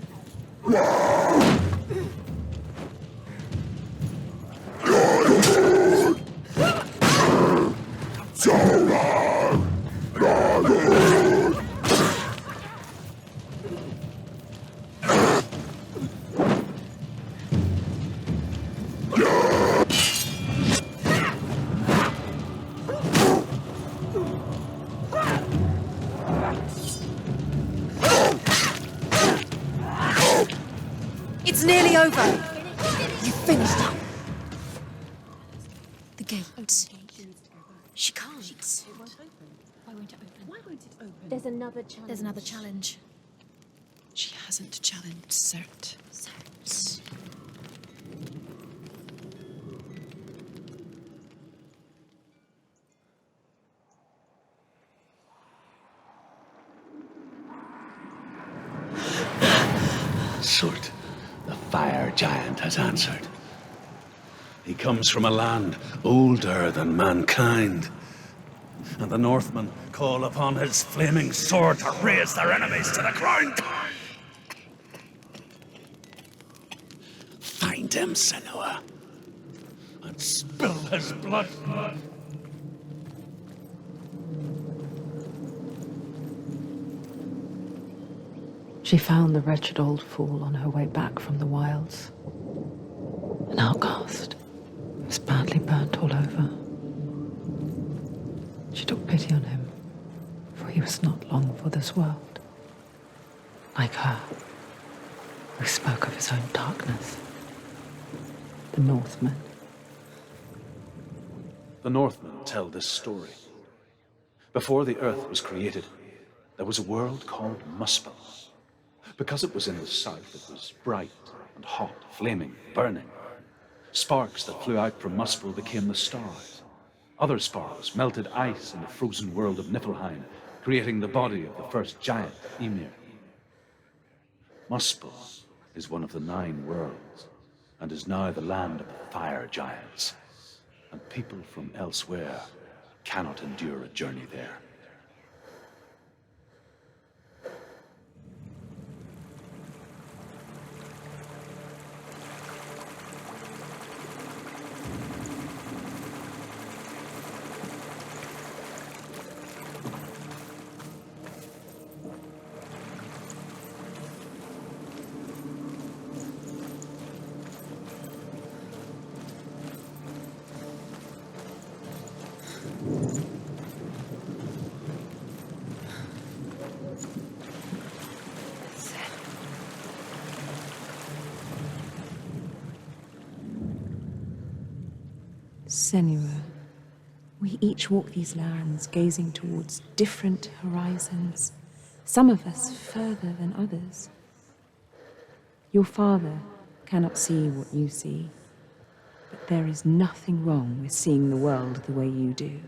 It's nearly over. You finished it. The gate. She can't. Why won't it open? There's another challenge. There's another challenge. She hasn't challenged Cert. Surt, the fire giant, has answered. He comes from a land older than mankind, and the Northmen call upon his flaming sword to raze their enemies to the ground. Find him, Senua, and spill his blood. She found the wretched old fool on her way back from the wilds. An outcast. He was badly burnt all over. She took pity on him, for he was not long for this world. Like her, who spoke of his own darkness. The Northmen. The Northmen tell this story. Before the earth was created, there was a world called Muspel. Because it was in the south, it was bright and hot, flaming, burning. Sparks that flew out from Muspel became the stars. Other sparks melted ice in the frozen world of Niflheim, creating the body of the first giant, Ymir. Muspel is one of the 9 worlds, and is now the land of the fire giants. And people from elsewhere cannot endure a journey there. Senua, we each walk these lands gazing towards different horizons, some of us further than others. Your father cannot see what you see, but there is nothing wrong with seeing the world the way you do.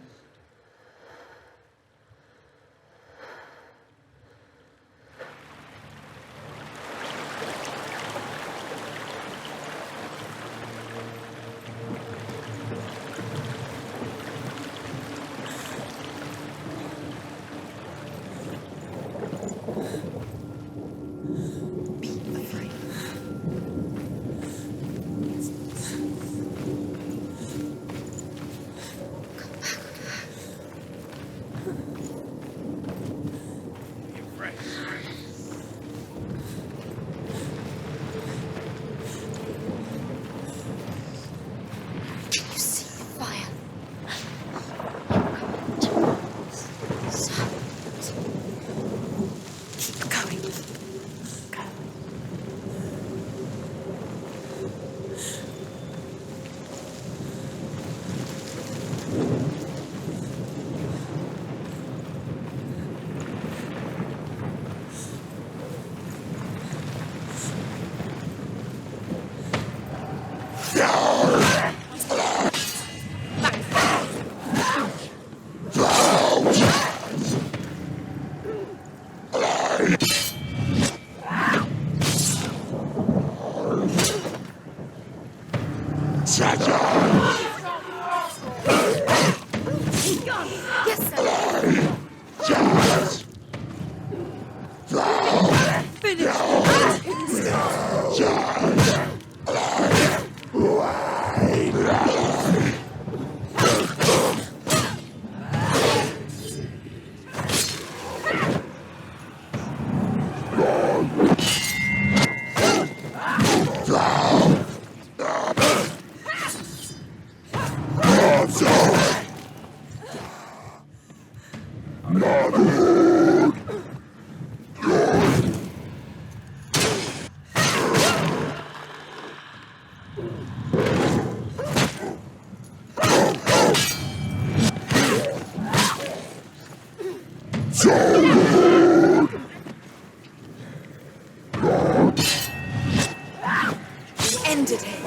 Ended him.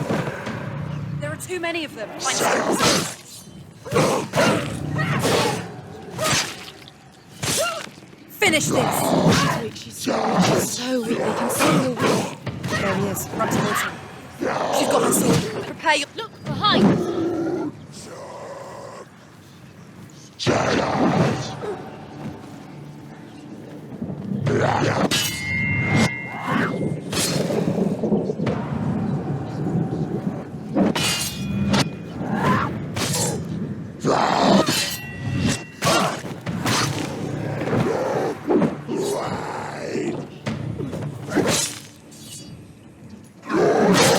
There are too many of them. Finish this! She's so weak, they can see her weak. There he is, run towards him. She's got her sword. Prepare your... Look, behind!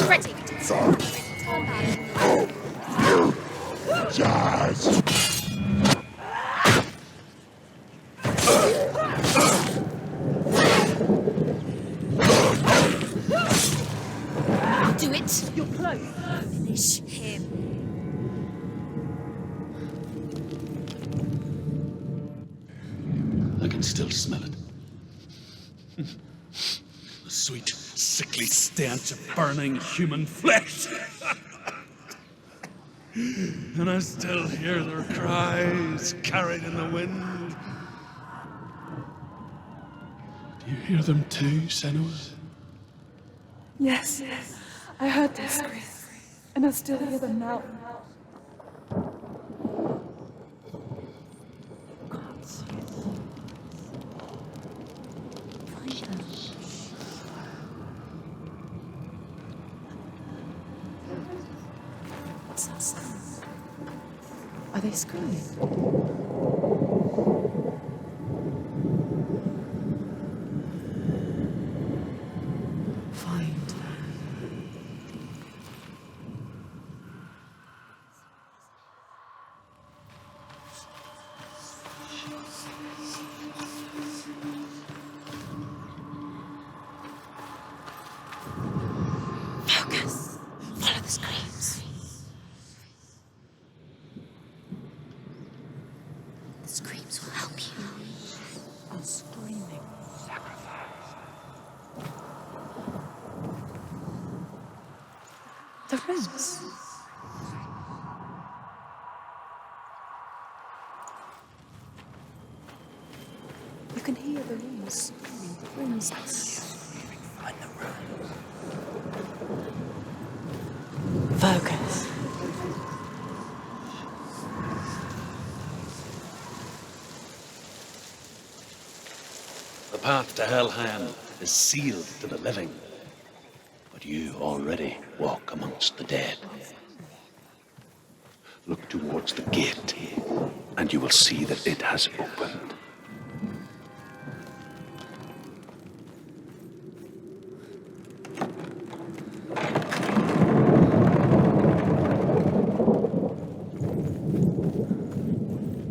Ready. Turn back. Do it. You're close. Finish him. I can still smell it. The sweet, sickly stench of burning human flesh. And I still hear their cries carried in the wind. Do you hear them too, Senua? Yes, I heard their screams, and I still hear them now. What's that sound? Are they screaming? Find. Focus. Follow the screams. The screams will help you. I'm screaming. The rings. You can hear the rings screaming. The rings. Find the room. Focus. The path to Helheim is sealed to the living, but you already walk amongst the dead. Look towards the gate, and you will see that it has opened.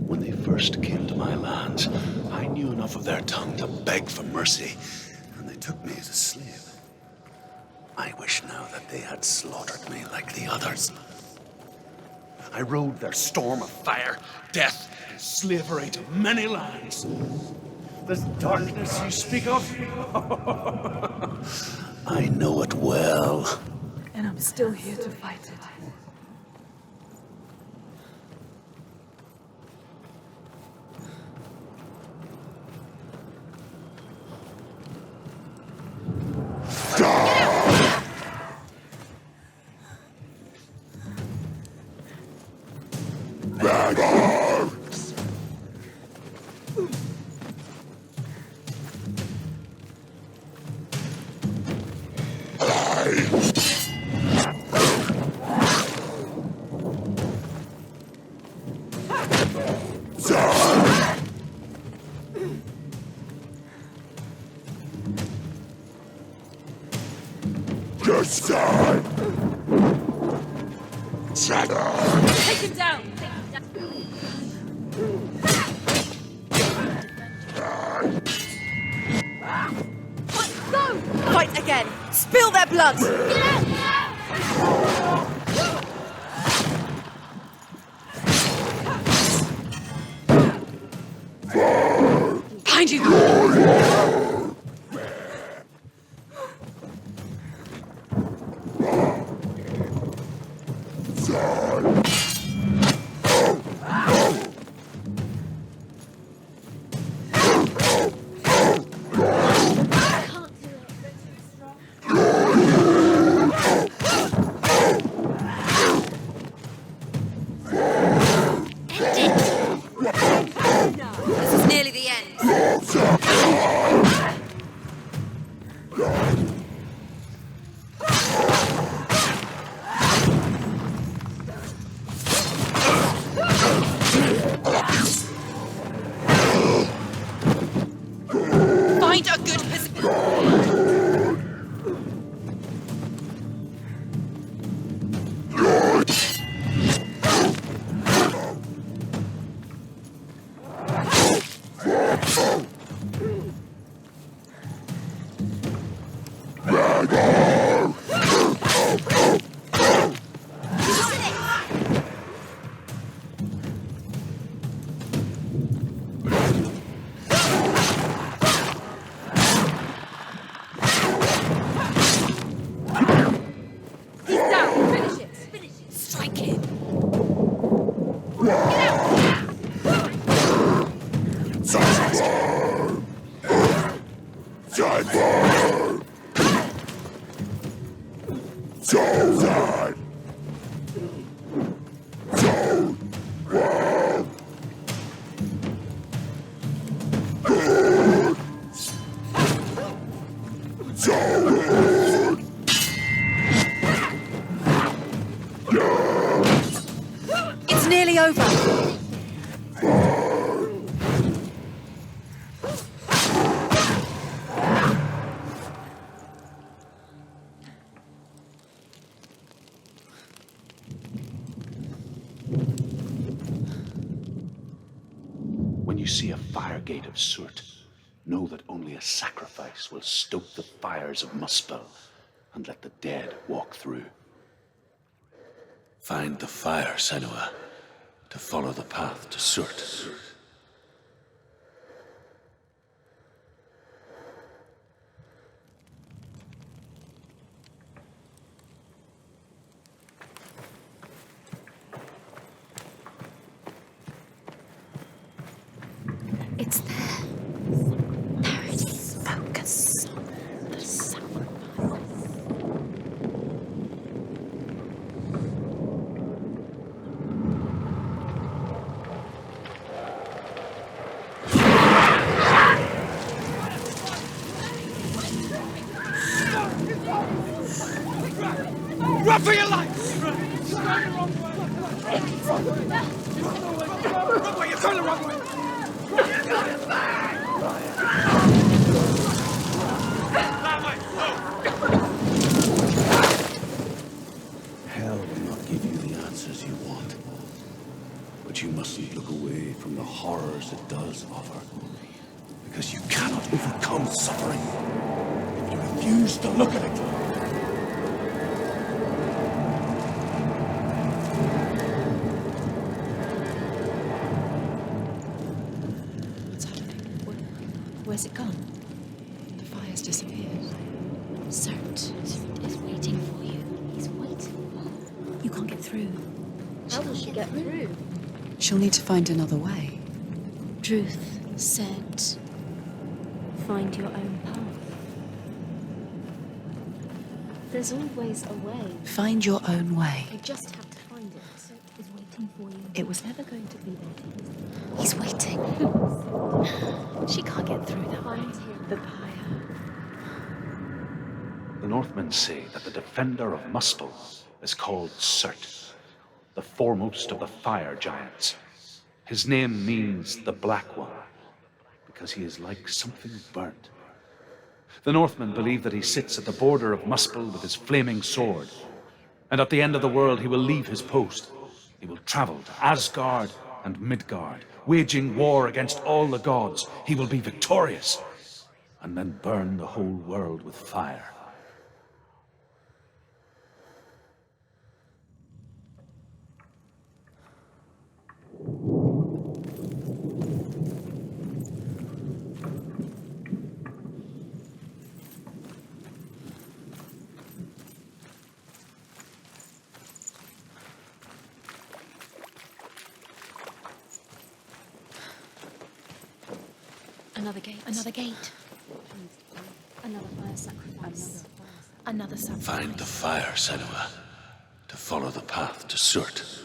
When they first came to my lands, I knew enough of their tongue to beg for mercy, and they took me as a slave. I wish now that they had slaughtered me like the others. I rode their storm of fire, death, and slavery to many lands. This darkness you speak of, I know it well. And I'm still here to fight it. Take him down! Go! Fight again! Spill their blood! Behind you! This is nearly the end. Find a good position. Strike him. It's nearly over. When you see a fire gate of Surt, know that only a sacrifice will stoke the fires of Muspel and let the dead walk through. Find the fire, Senua, to follow the path to Surt. It's there. There it is. Focus on the sacrifice. Run for your life! Wrong way, you're going the wrong way! Hell will not give you the answers you want. But you mustn't look away from the horrors it does offer. Because you cannot overcome suffering if you refuse to look at it. What's happening? Where's it gone? The fire's disappeared. Surt is waiting for you. He's waiting. You can't get through. How will she get through? She'll need to find another way. Truth said, find your own path. There's always a way. Find your own way. You just have to find it. Surt is waiting for you. It was never going to be there. He's waiting. She can't get through that way. Find him. The fire. The Northmen say that the defender of Muspel is called Surt, the foremost of the fire giants. His name means the Black One, because he is like something burnt. The Northmen believe that he sits at the border of Muspel with his flaming sword. And at the end of the world, he will leave his post. He will travel to Asgard and Midgard, waging war against all the gods. He will be victorious, and then burn the whole world with fire. Another gate. Another gate. Another fire sacrifice. Another sacrifice. Find the fire, Senua, to follow the path to Surt.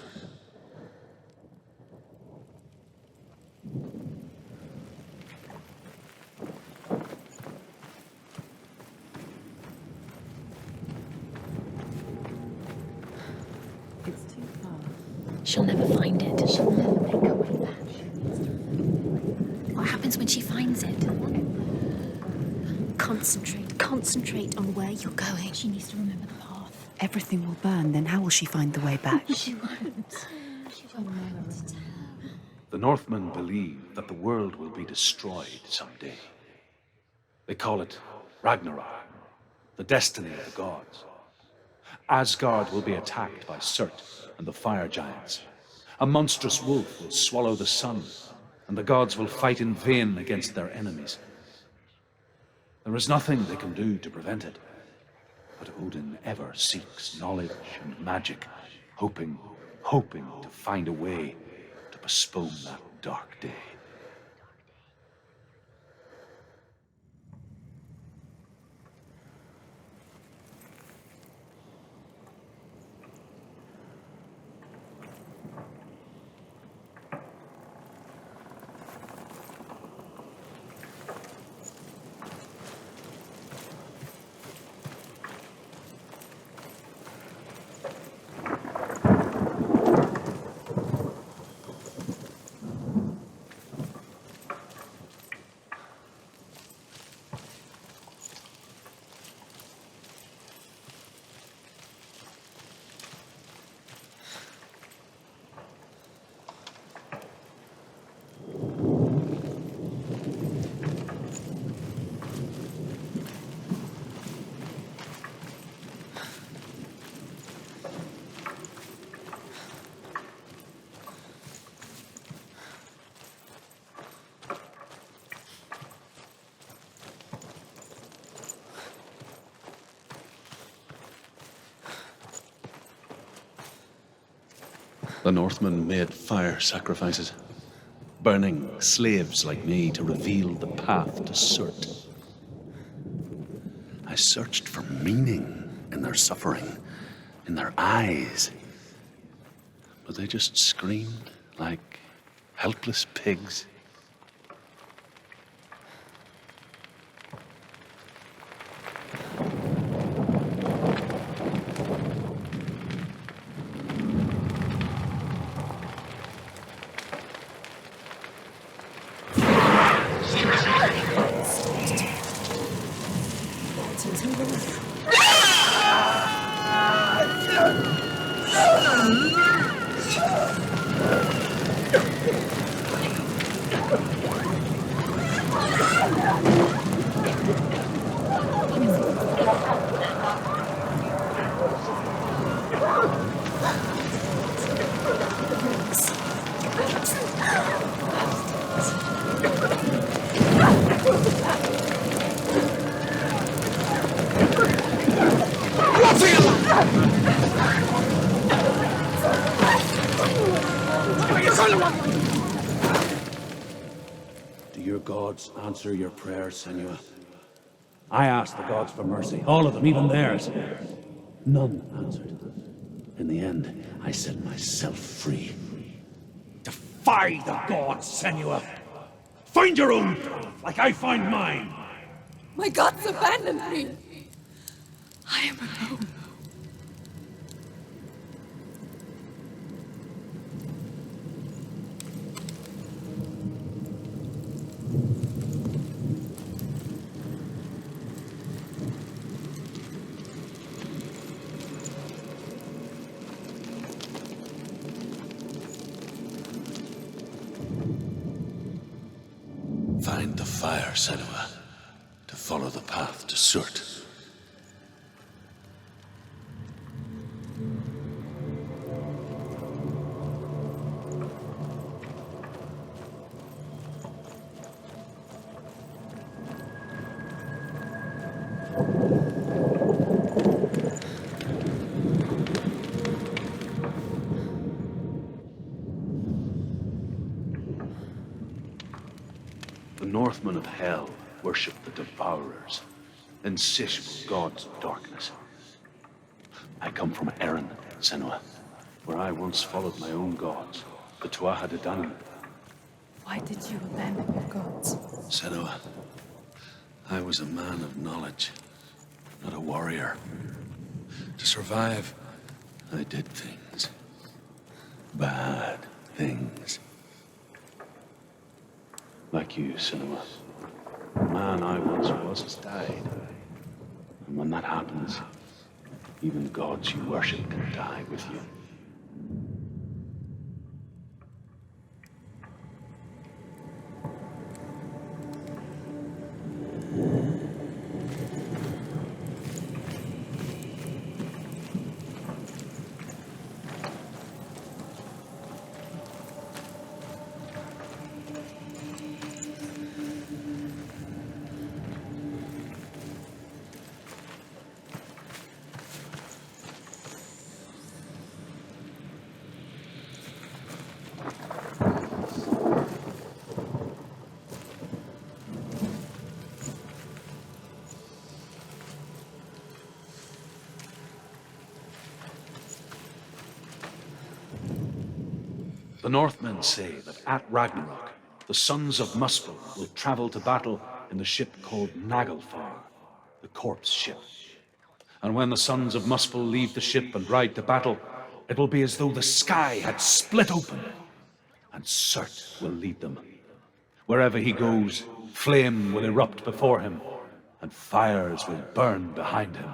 It's too far. She'll never find it. She'll never make her way back. What happens when she finds it? Concentrate. Concentrate on where you're going. She needs to remember the path. Everything will burn, then how will she find the way back? She won't. She won't know to tell. The Northmen believe that the world will be destroyed someday. They call it Ragnarok, the destiny of the gods. Asgard will be attacked by Surt and the fire giants. A monstrous wolf will swallow the sun, and the gods will fight in vain against their enemies. There is nothing they can do to prevent it, but Odin ever seeks knowledge and magic, hoping to find a way to postpone that dark day. The Northmen made fire sacrifices, burning slaves like me to reveal the path to Surt. I searched for meaning in their suffering, in their eyes, but they just screamed like helpless pigs. Do your gods answer your prayers, Senua? I asked the gods for mercy, all of them, even theirs. None answered. In the end, I set myself free. Defy the gods, Senua! Find your own path, like I find mine! My gods abandoned me! I am alone. Senua, to follow the path to Surt. The Northmen of Hell worship the Devourers, insatiable gods of darkness. I come from Erin, Senua, where I once followed my own gods, the Tuatha De Danann. Why did you abandon your gods? Senua, I was a man of knowledge, not a warrior. To survive, I did things. Bad things. Like you, Senua. The man I once was has died. And when that happens, even gods you worship can die with you. The Northmen say that at Ragnarok, the sons of Muspel will travel to battle in the ship called Naglfar, the corpse ship. And when the sons of Muspel leave the ship and ride to battle, it will be as though the sky had split open, and Surt will lead them. Wherever he goes, flame will erupt before him, and fires will burn behind him.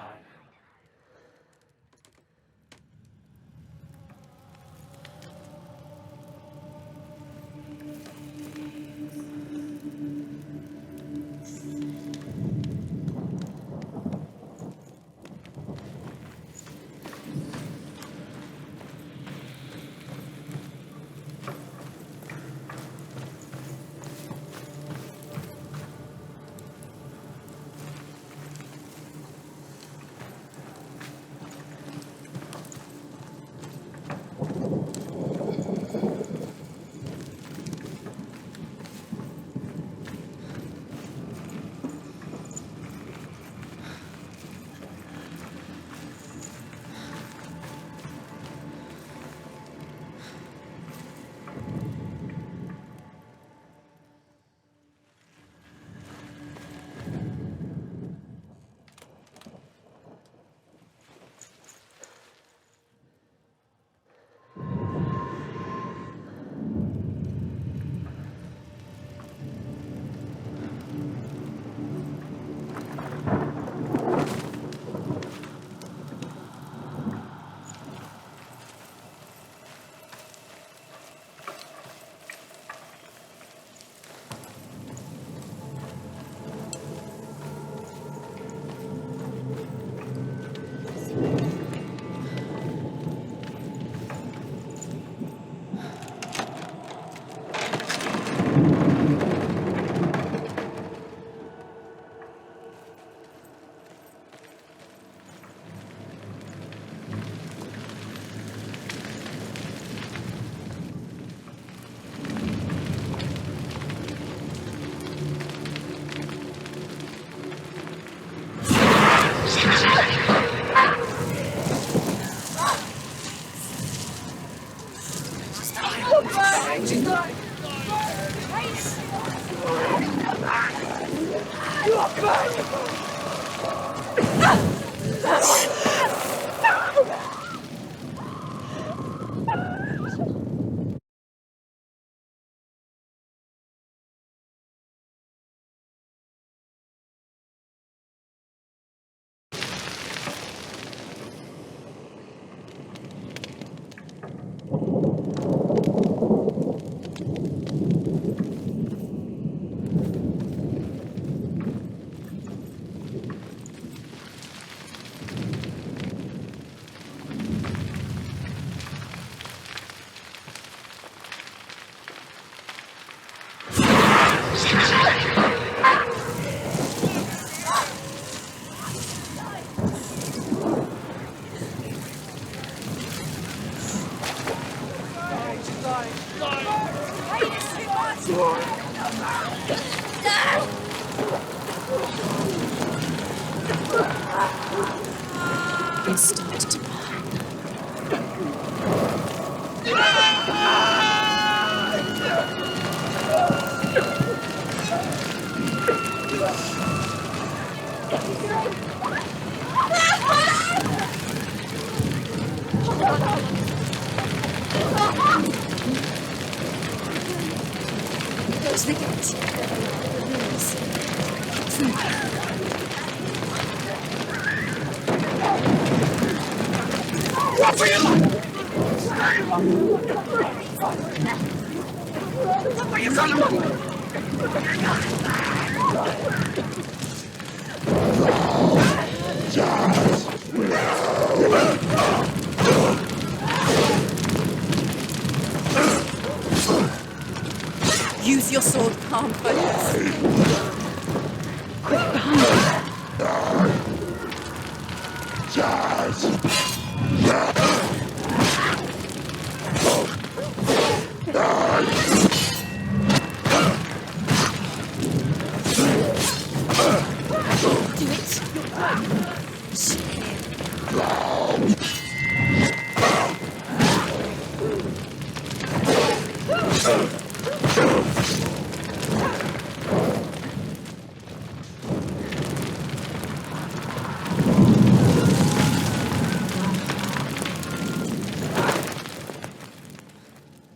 We'll start tomorrow. Close the gate. What are you like? What are you Use your sword, calm focus. Quick, behind you. Do it.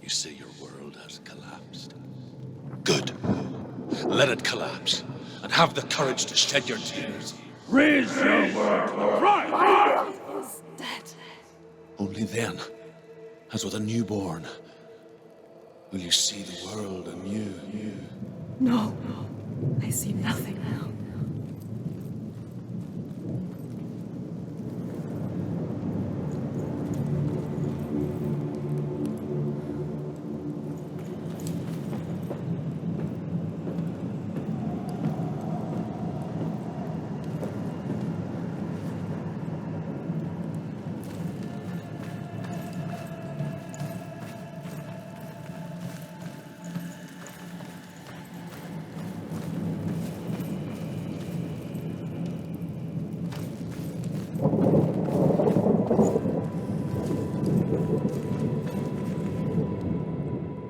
You say your world has collapsed. Good. Let it collapse, and have the courage to shed your tears. Raise your word to the right! Is dead. Only then, as with a newborn, will you see the world anew. No, I see nothing now.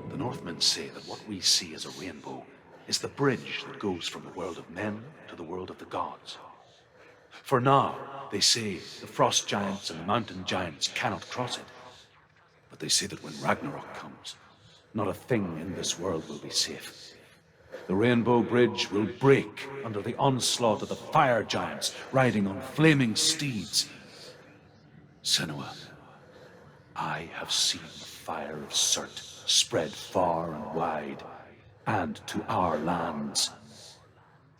The Northmen say that what we see as a rainbow is the bridge that goes from the world of men to the world of the gods. For now, they say the frost giants and the mountain giants cannot cross it. But they say that when Ragnarok comes, not a thing in this world will be safe. The rainbow bridge will break under the onslaught of the fire giants riding on flaming steeds. Senua, I have seen the fire of Surt spread far and wide, and to our lands.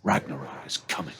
Ragnarok is coming.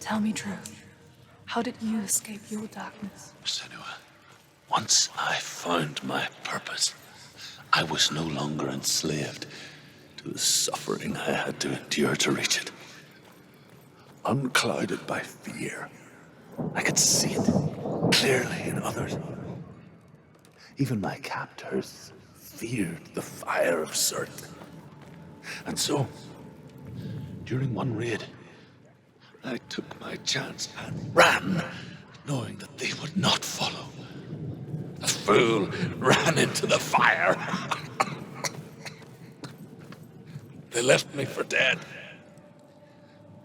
Tell me truth. How did you escape your darkness? Senua, once I found my purpose, I was no longer enslaved to the suffering I had to endure to reach it. Unclouded by fear, I could see it clearly in others. Even my captors feared the fire of Surt. And so, during one raid, I took my chance and ran, knowing that they would not follow. The fool ran into the fire. They left me for dead.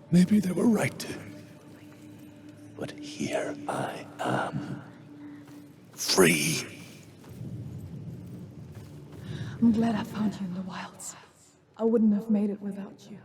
Maybe they were right to. But here I am, free. I'm glad I found you in the wilds. I wouldn't have made it without you.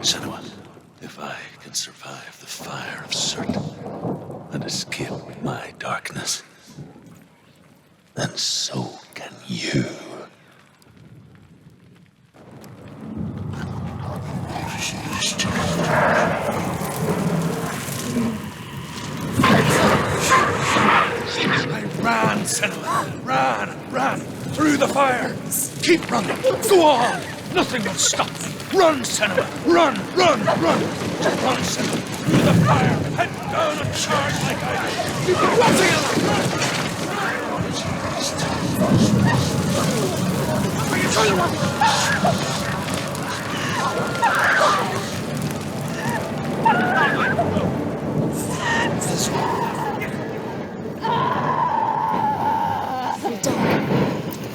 Senua, if I can survive the fire of certain and escape my darkness, then so can you. I ran, Senua. Ran through the fire. Keep running. Go on. Nothing will stop me. Run, Senua. Run. Just run, Senua. Through the fire. Head down and charge like I did. Run together.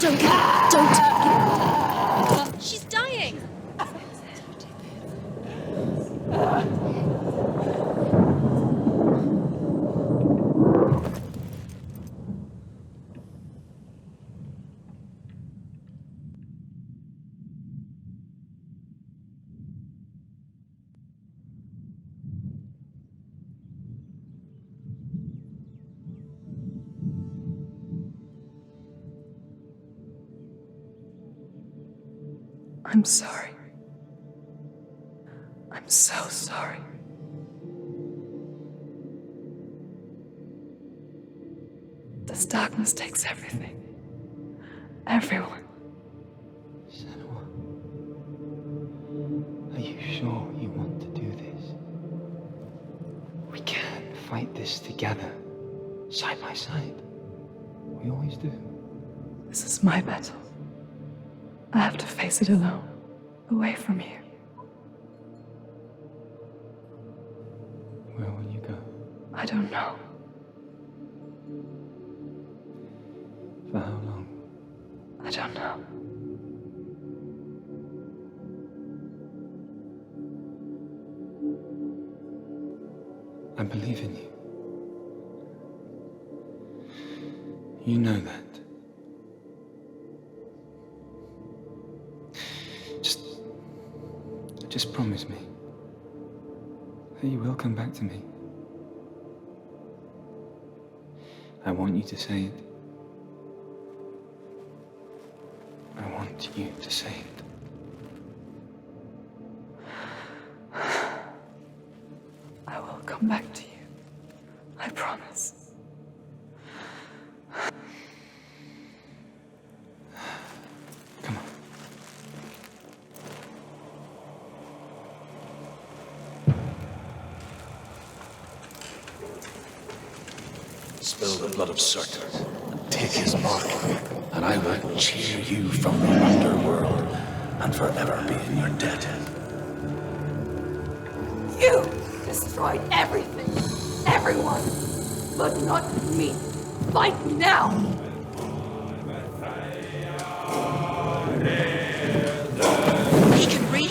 Don't give up. Don't give up. She's dying! I'm sorry. I'm so sorry. This darkness takes everything. Everyone. Senua, are you sure you want to do this? We can't fight this together, side by side. We always do. This is my battle. I have to face it alone, away from you. Where will you go? I don't know. For how long? I don't know. I believe in you. You know that. Just promise me that you will come back to me. I want you to say it. I want you to say it. I will come back to you. I promise. Come on. Spill the blood of Surt and take his mark, and I will cheer you from the underworld and forever be in your debt. You destroyed everything, everyone, but not me. Fight me now! He can read.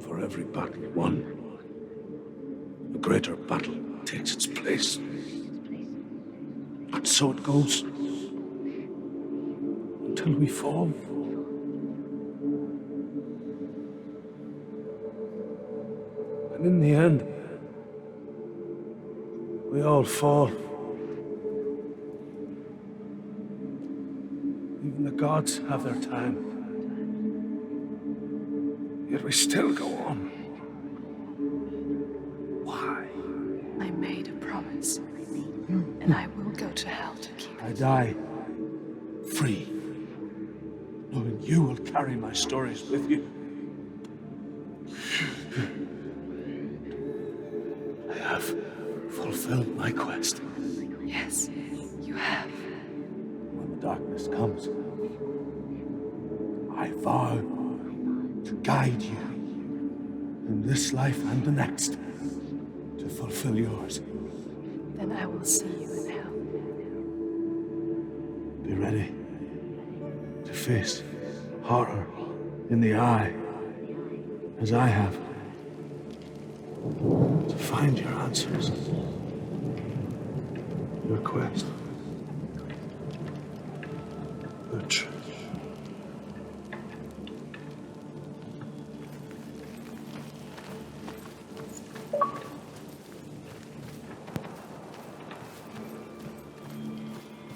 For every battle won, a greater battle takes its place. And so it goes. Until we fall. And in the end, we all fall. Even the gods have their time. Yet we still go on. Why? I made a promise, and I will go to hell to keep it. I die free, knowing you will carry my stories with you. I have fulfilled my quest. Yes, you have. When the darkness comes, I vow to guide you in this life and the next to fulfill yours. Then I will see you in hell. Be ready to face horror in the eye, as I have, to find your answers, your quest, the truth.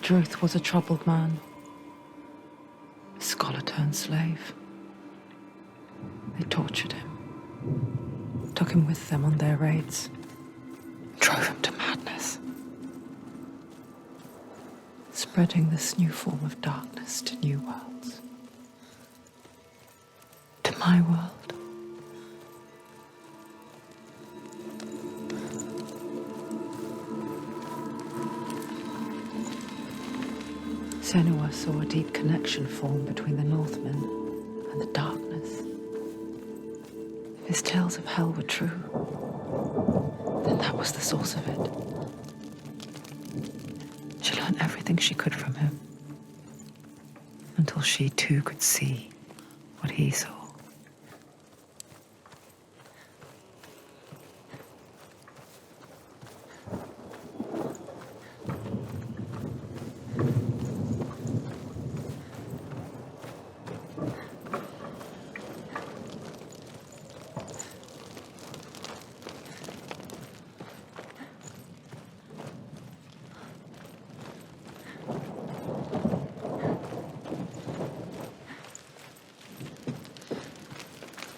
Druth was a troubled man, a scholar turned slave. They tortured him, took him with them on their raids, drove him to madness, spreading this new form of darkness to new worlds, to my world. Senua saw a deep connection form between the Northmen and the darkness. If his tales of hell were true, then that was the source of it. She learned everything she could from him, until she too could see what he saw.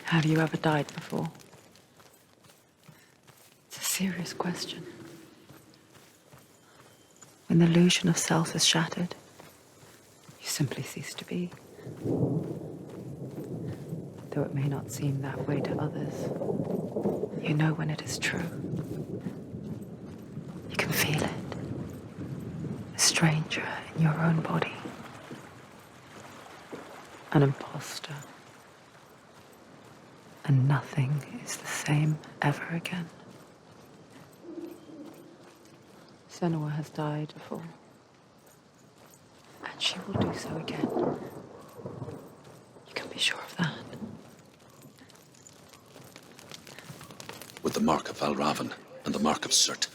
Have you ever died before? It's a serious question. When the illusion of self is shattered, you simply cease to be. Though it may not seem that way to others, you know when it is true. You can feel it. A stranger in your own body. An imposter. And nothing is the same ever again. Senua has died before. And she will do so again. You can be sure of that. With the mark of Valravan and the mark of Surt,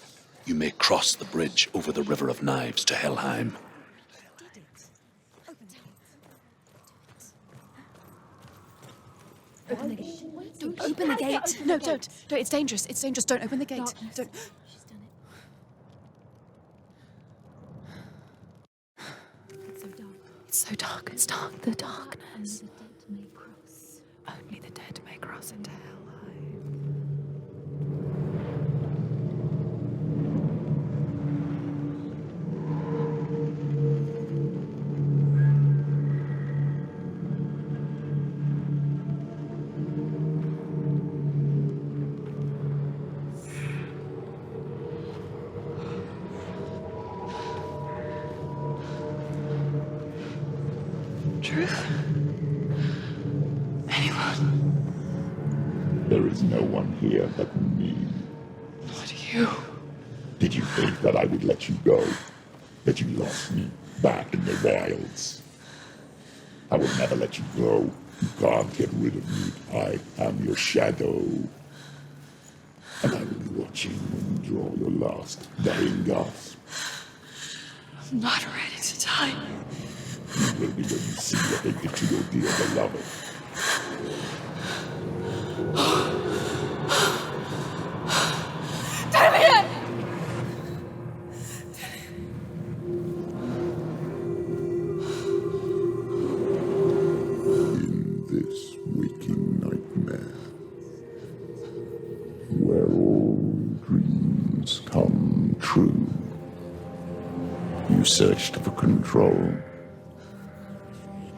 you may cross the bridge over the River of Knives to Helheim. Open the gate. Don't open the gate. No, don't. It's dangerous. It's dangerous. Don't open the gate. Darkness. Don't. She's done it. It's so dark. It's so dark, it's dark. The darkness. Only the dead may cross. Only the dead may cross into Helheim. Truth? Anyone? There is no one here but me. But you? Did you think that I would let you go? That you lost me back in the wilds? I will never let you go. You can't get rid of me. I am your shadow. And I will be watching when you draw your last dying gasp. I'm not ready to die. You will be when you see what they did to your dear beloved. In this waking nightmare, where all dreams come true, you searched for control,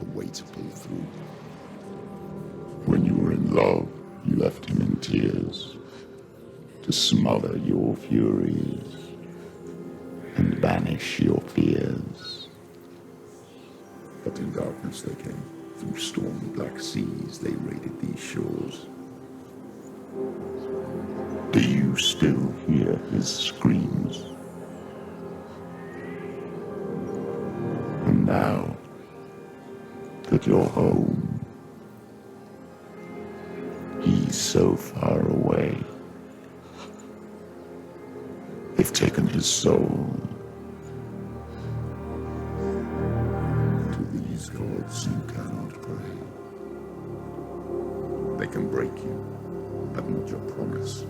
a way to pull through. When you were in love, you left him in tears to smother your furies and banish your fears. But in darkness they came, through stormy black seas they raided these shores. Do you still hear his screams? And now that you're home, he's so far away. They've taken his soul. To these gods you cannot pray. They can break you, but not your promise.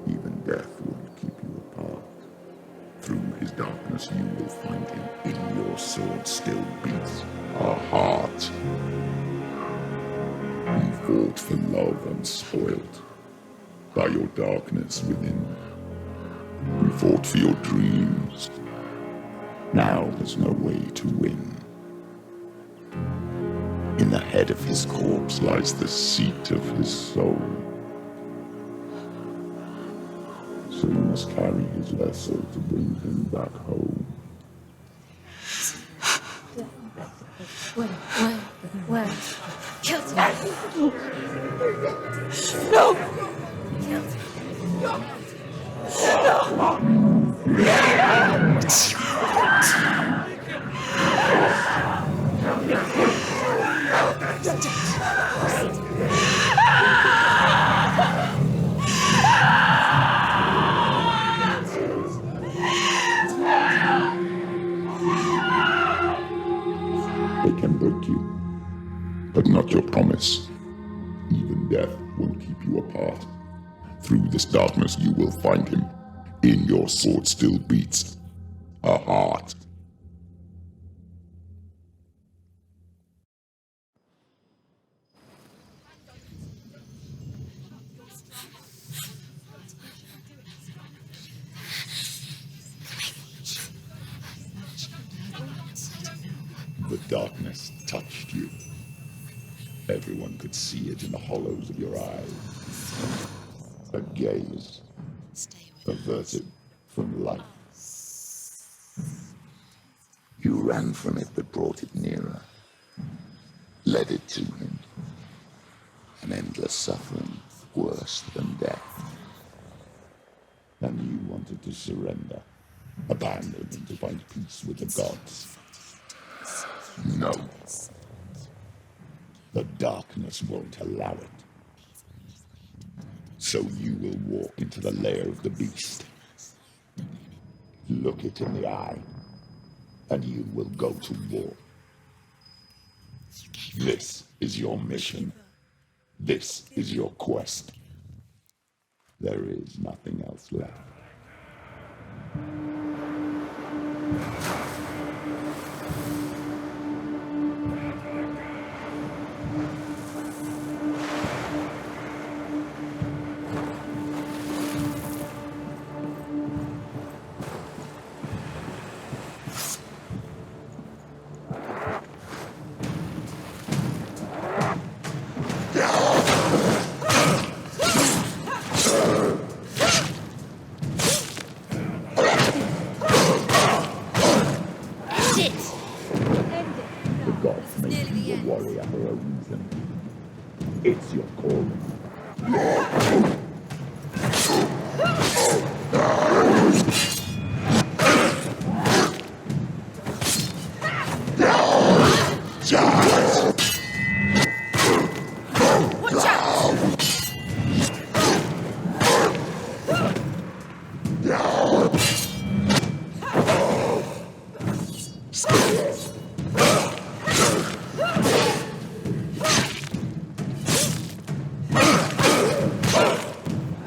Even death won't keep you apart. Through his darkness you will find him. In your sword still beats a heart. You fought for love unspoiled by your darkness within. You fought for your dreams. Now there's no way to win. In the head of his corpse lies the seat of his soul. So you must carry his vessel to bring him back home. Where? They can break you, but not your promise. Even death won't keep you apart. Through this darkness you will find him. In your sword still beats a heart. The darkness touched you. Everyone could see it in the hollows of your eyes. A gaze averted from life. You ran from it but brought it nearer. Led it to him. An endless suffering worse than death. And you wanted to surrender. Abandon and to find peace with the gods. No. The darkness won't allow it. So you will walk into the lair of the beast. Look it in the eye, and you will go to war. This is your mission. This is your quest. There is nothing else left. It's your calling.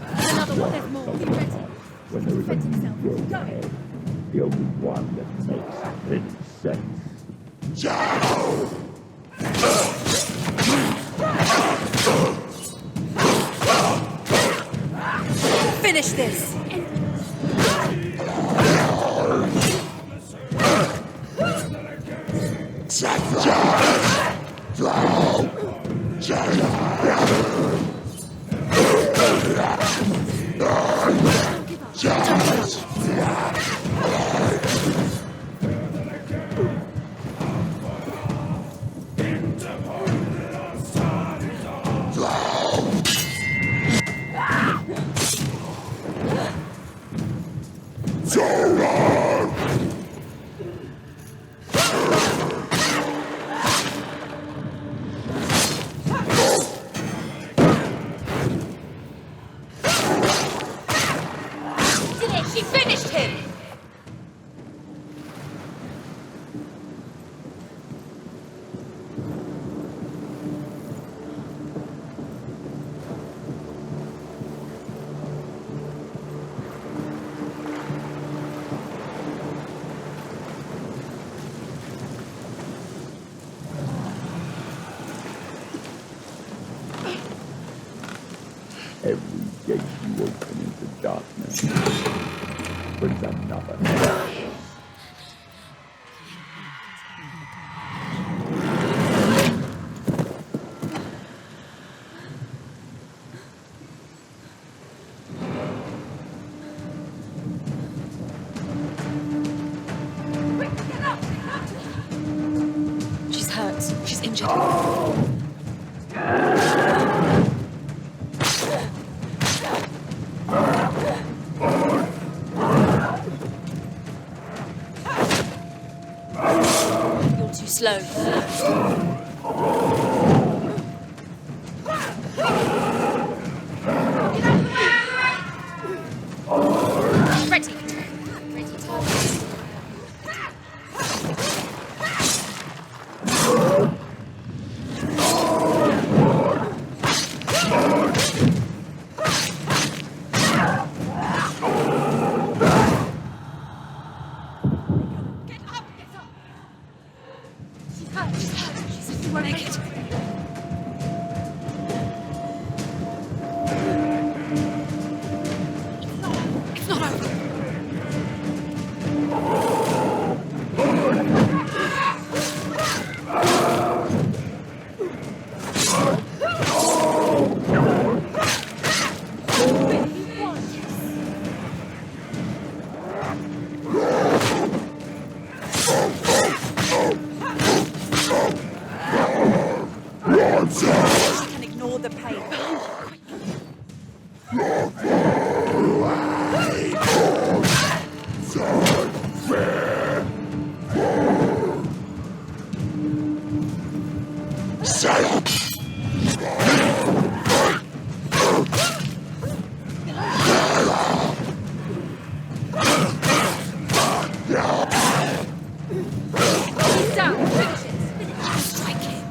Another one. There's more. Be ready. When there is a Defend new himself. road Go. ahead, the only one that makes any sense. Finish this! She finished him! Every gate you open into darkness brings another crash. She's hurt. She's injured. You're too slow. Ready. Naked. It's not over. I can ignore the pain. Down. Finish it. Strike him.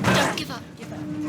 Don't give up.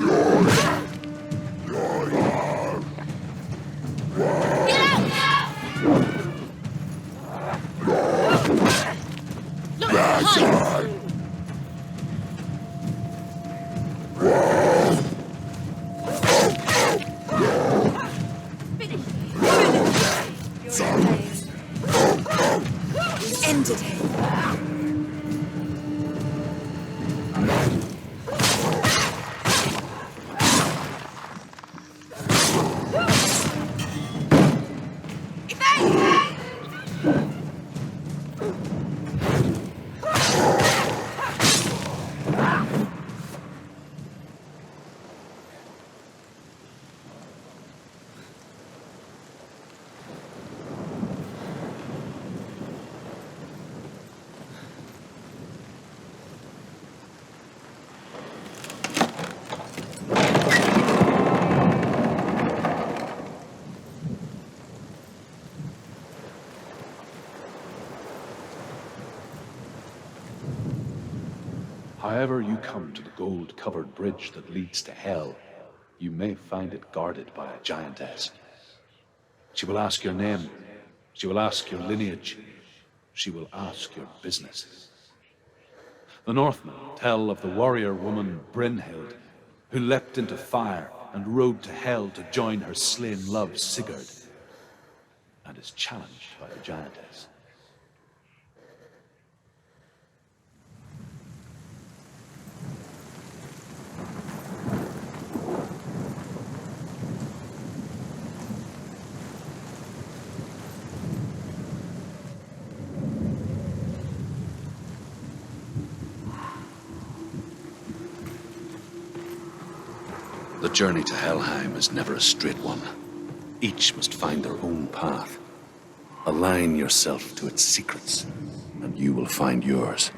however you come to the gold-covered bridge that leads to hell, you may find it guarded by a giantess. She will ask your name. She will ask your lineage. She will ask your business. The Northmen tell of the warrior woman Brynhild, who leapt into fire and rode to hell to join her slain love Sigurd, and is challenged by the giantess. The journey to Helheim is never a straight one. Each must find their own path. Align yourself to its secrets, and you will find yours.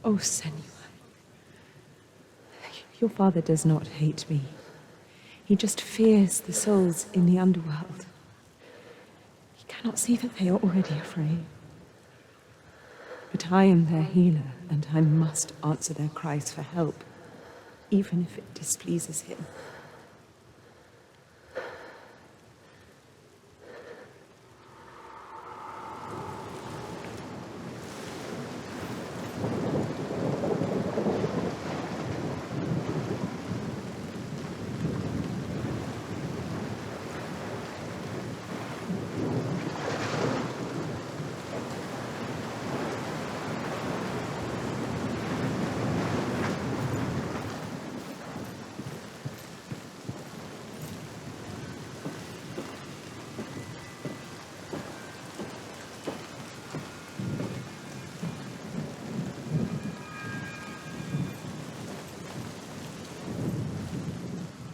Oh, Senua. Your father does not hate me. He just fears the souls in the underworld. He cannot see that they are already afraid. But I am their healer, and I must answer their cries for help, even if it displeases him.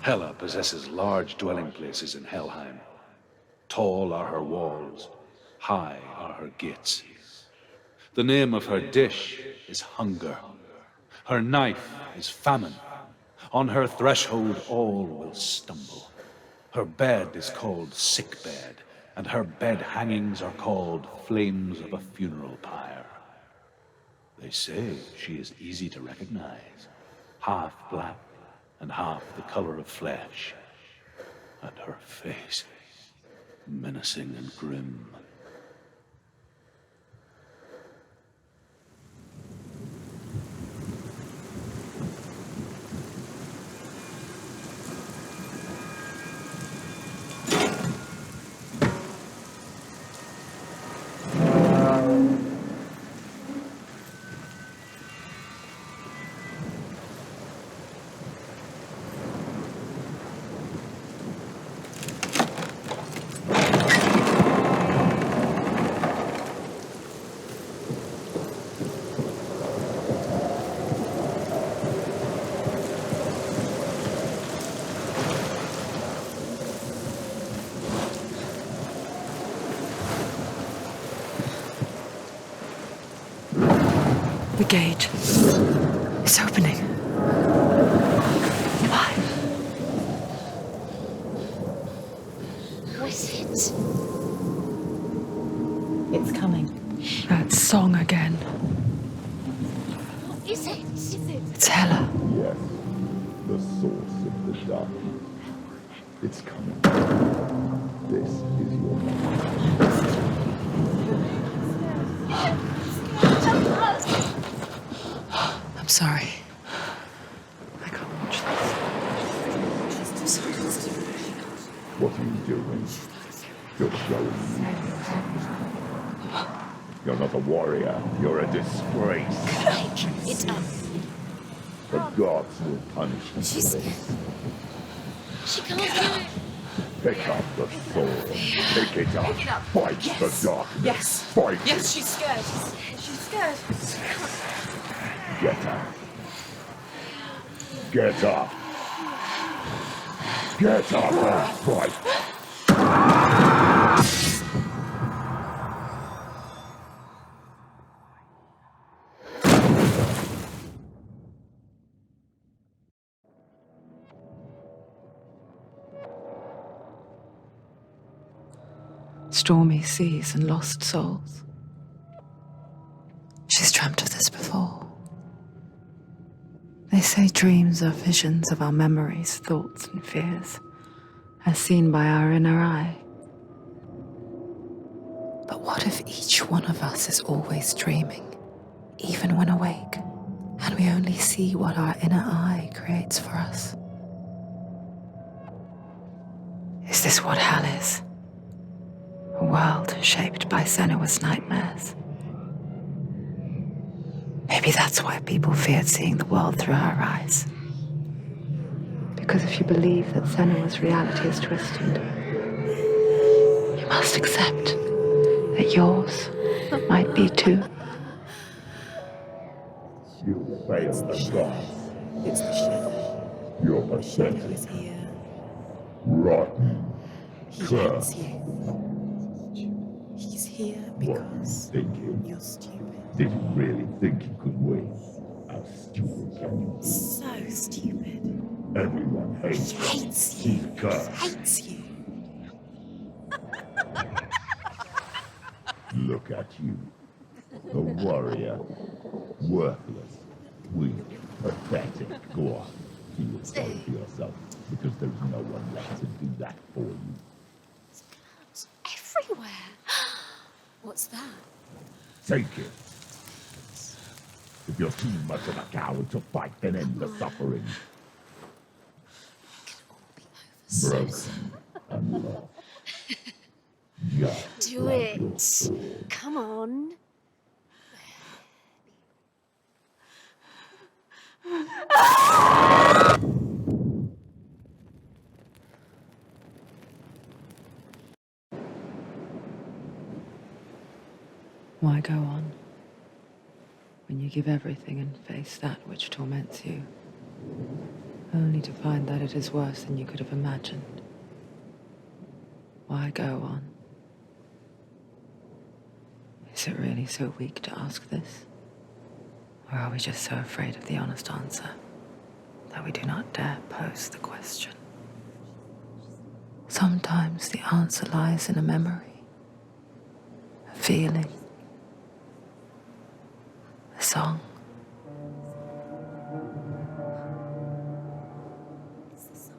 Hela possesses large dwelling places in Helheim. Tall are her walls, high are her gates. The name of her dish is hunger. Her knife is famine. On her threshold all will stumble. Her bed is called sick bed, and her bed hangings are called flames of a funeral pyre. They say she is easy to recognize, half black and half the color of flesh, and her face menacing and grim. The gate is opening. Why? Who is it? It's coming. That song again. What is it? It's Hela. Yes, the source of the dark. It's coming. This is your moment. I'm sorry. I can't watch this. What are you doing? You're showing me. You're not a warrior. You're a disgrace. It's up. The gods will punish you for She's... this. She can't do it. Pick up the sword. Pick it up. Fight the darkness. Yes. Fight Yes, it. she's scared. She's scared. Get up. Get up. Get up and fight. Stormy seas and lost souls. She's dreamt of this before. They say dreams are visions of our memories, thoughts, and fears, as seen by our inner eye. But what if each one of us is always dreaming, even when awake, and we only see what our inner eye creates for us? Is this what hell is? A world shaped by Senua's nightmares. Maybe that's why people feared seeing the world through her eyes. Because if you believe that Senua's reality is twisted, you must accept that yours might be too. You failed the gods. It's the shadow. You're pathetic. He's here. Rotten. He Cursed. hates you. He's here What were you because thinking? you're stupid. Did you really think you could win? How stupid can you be? So stupid. Everyone hates He hates you. He's cursed. Hates you. Look at you. A warrior. Worthless. Weak. Pathetic. Go on. Feel sorry for yourself, because there's no one left to do that for you. It's everywhere. What's that? Take it. If you're too much of a coward to fight, then end the suffering. Broken and lost. Just Do like it. your soul. Come on. Why go on when you give everything and face that which torments you, only to find that it is worse than you could have imagined? Why go on? Is it really so weak to ask this? Or are we just so afraid of the honest answer that we do not dare pose the question? Sometimes the answer lies in a memory, a feeling, a song. It's the song.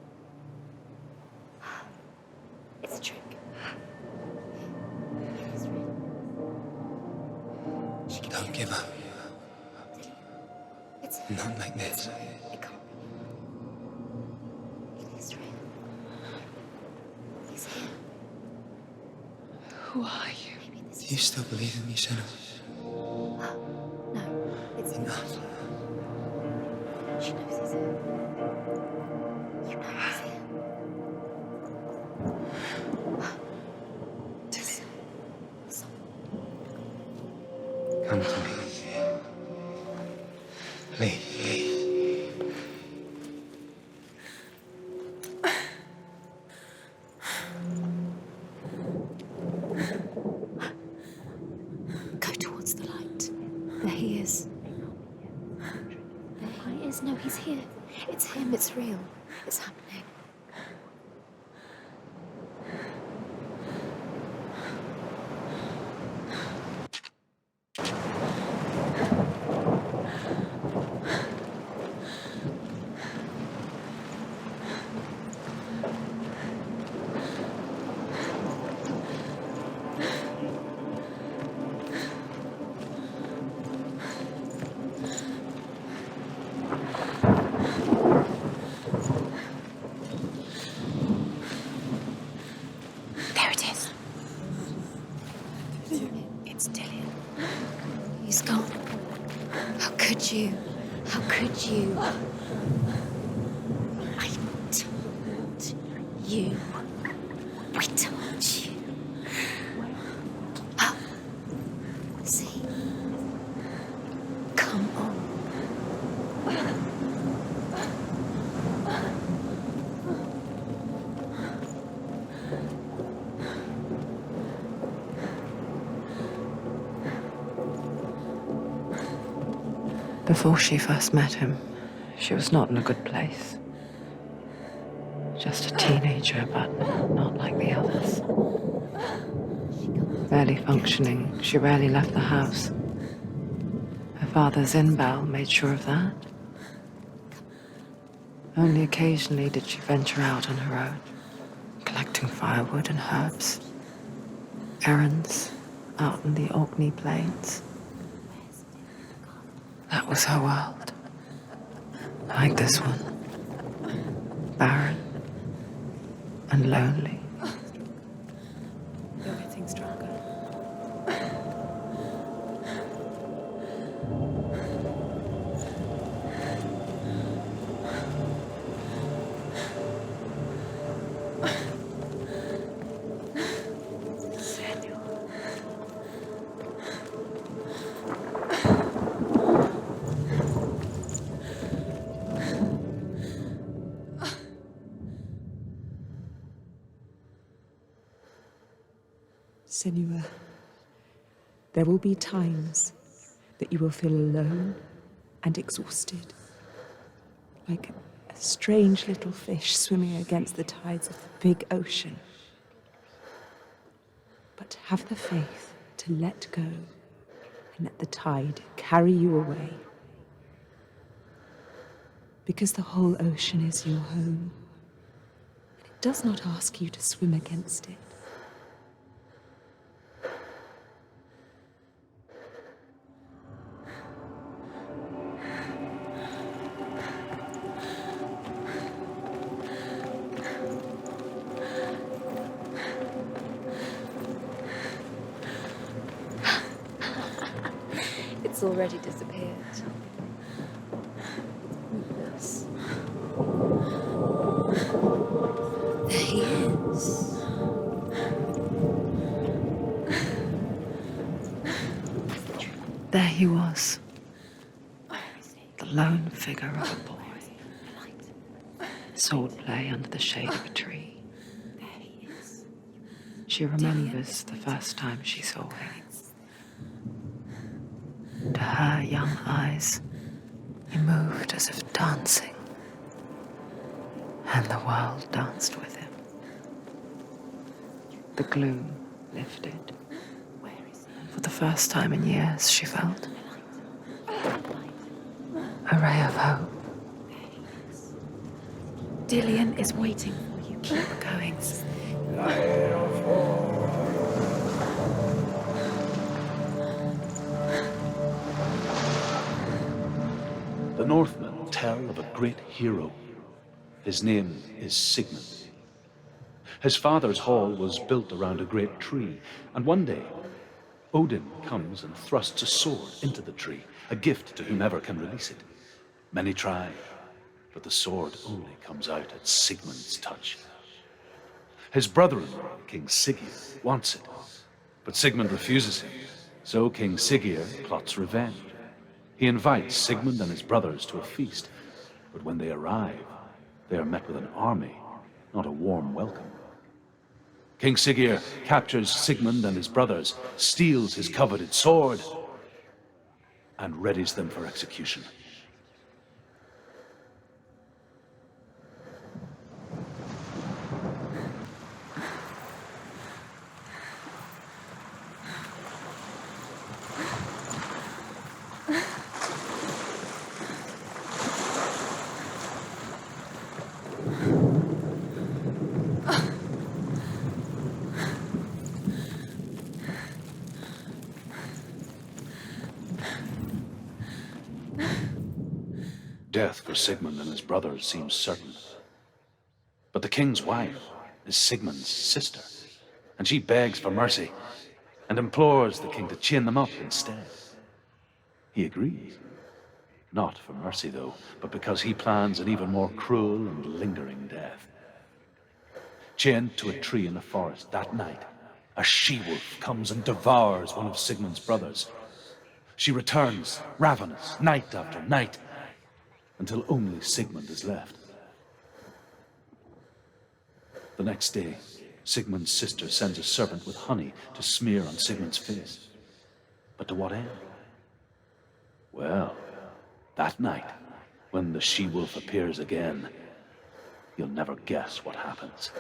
It's a trick. It is real. She can Don't give up. It's Not like this. It can't be. It is real. He's here. Who are you? Maybe this Do you still believe in me, Senua? No, it's Enough. She knows he's here. You know he's here. Dillion. So, Come to me. Please. go towards the light. There he is. There he is. No, he's here. It's him. It's real. It's happening. There it is. It's Dillion. He's gone. How could you? How could you? I told you. I told you. Ah. See? Come on. Before she first met him, she was not in a good place. Just a teenager, but not like the others. Barely functioning, she rarely left the house. Her father's in-bell made sure of that. Only occasionally did she venture out on her own, collecting firewood and herbs. Errands out in the Orkney Plains. That was her world. Like this one. Barren and lonely. You're getting stronger. Senua, there will be times that you will feel alone and exhausted, like a strange little fish swimming against the tides of the big ocean. But have the faith to let go and let the tide carry you away. Because the whole ocean is your home, and it does not ask you to swim against it. It's already disappeared. Yes. There he is. There he was, the lone figure of a boy. Swordplay under the shade of a tree. She remembers the first time she saw him. To her young eyes, he moved as if dancing, and the world danced with him. The gloom lifted, and for the first time in years she felt a ray of hope. Dillion is waiting for you. Keep going. The Northmen tell of a great hero. His name is Sigmund. His father's hall was built around a great tree, and one day, Odin comes and thrusts a sword into the tree, a gift to whomever can release it. Many try, but the sword only comes out at Sigmund's touch. His brother-in-law, King Siggeir, wants it, but Sigmund refuses him, so King Siggeir plots revenge. He invites Sigmund and his brothers to a feast, but when they arrive, they are met with an army, not a warm welcome. King Siggeir captures Sigmund and his brothers, steals his coveted sword, and readies them for execution. Death for Sigmund and his brothers seems certain. But the king's wife is Sigmund's sister, and she begs for mercy and implores the king to chain them up instead. He agrees. Not for mercy, though, but because he plans an even more cruel and lingering death. Chained to a tree in the forest that night, a she-wolf comes and devours one of Sigmund's brothers. She returns, ravenous, night after night, until only Sigmund is left. The next day, Sigmund's sister sends a servant with honey to smear on Sigmund's face. But to what end? Well, that night, when the she-wolf appears again, you'll never guess what happens.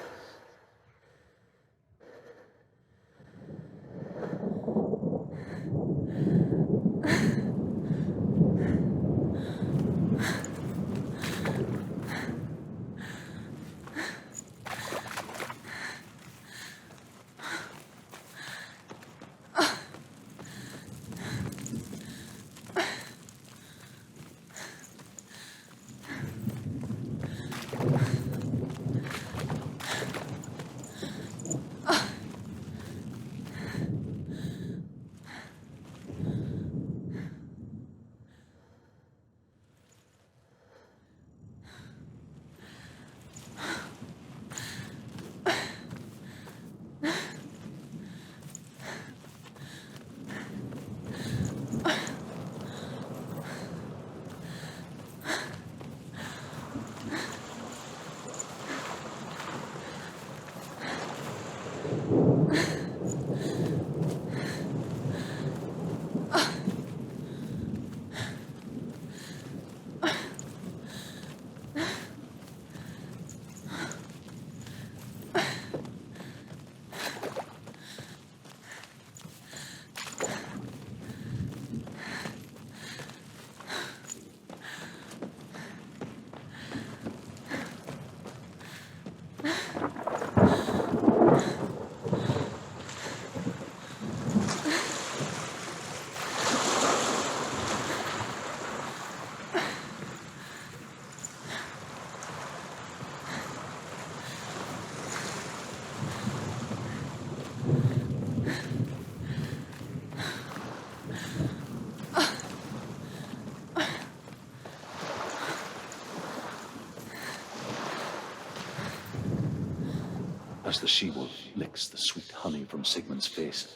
as the she-wolf licks the sweet honey from Sigmund's face.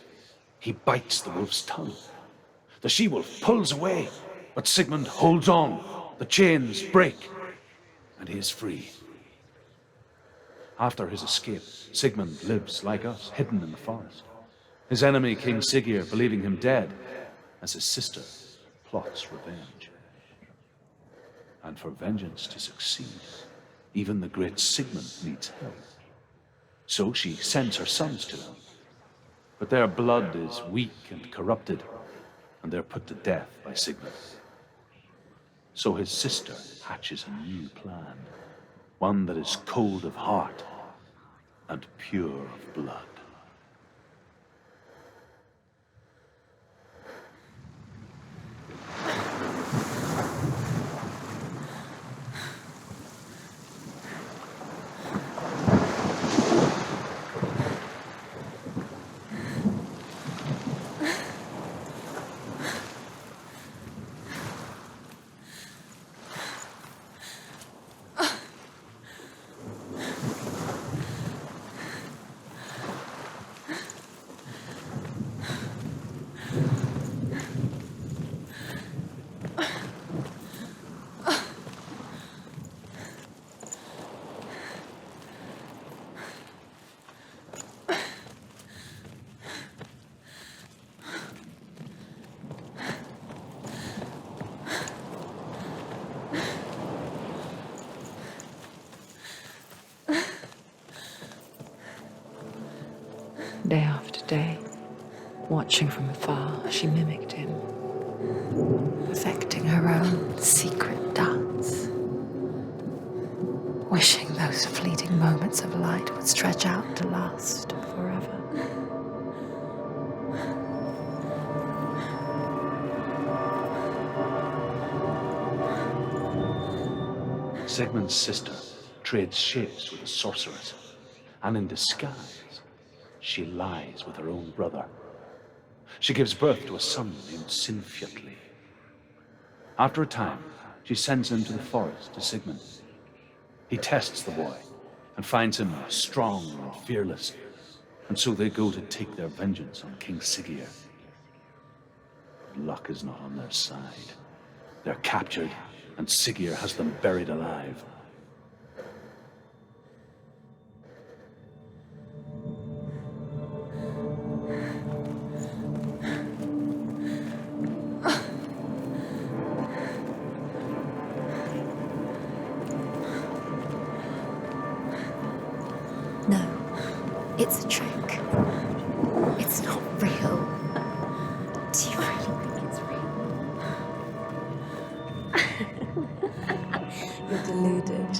He bites the wolf's tongue. The she-wolf pulls away, but Sigmund holds on. The chains break, and he is free. After his escape, Sigmund lives like us, hidden in the forest. His enemy, King Siggeir, believing him dead, as his sister plots revenge. And for vengeance to succeed, even the great Sigmund needs help. So she sends her sons to him. But their blood is weak and corrupted, and they're put to death by Sigmund. So his sister hatches a new plan, one that is cold of heart and pure of blood. Day after day, watching from afar, she mimicked him, perfecting her own secret dance, wishing those fleeting moments of light would stretch out to last forever. Sigmund's sister trades shapes with a sorceress, and in disguise, she lies with her own brother. She gives birth to a son named Sinfjotli. After a time, she sends him to the forest to Sigmund. He tests the boy and finds him strong and fearless, and so they go to take their vengeance on King Siggeir. But luck is not on their side. They're captured, and Siggeir has them buried alive. No, it's a trick. It's not real. Do you really think it's real? You're deluded.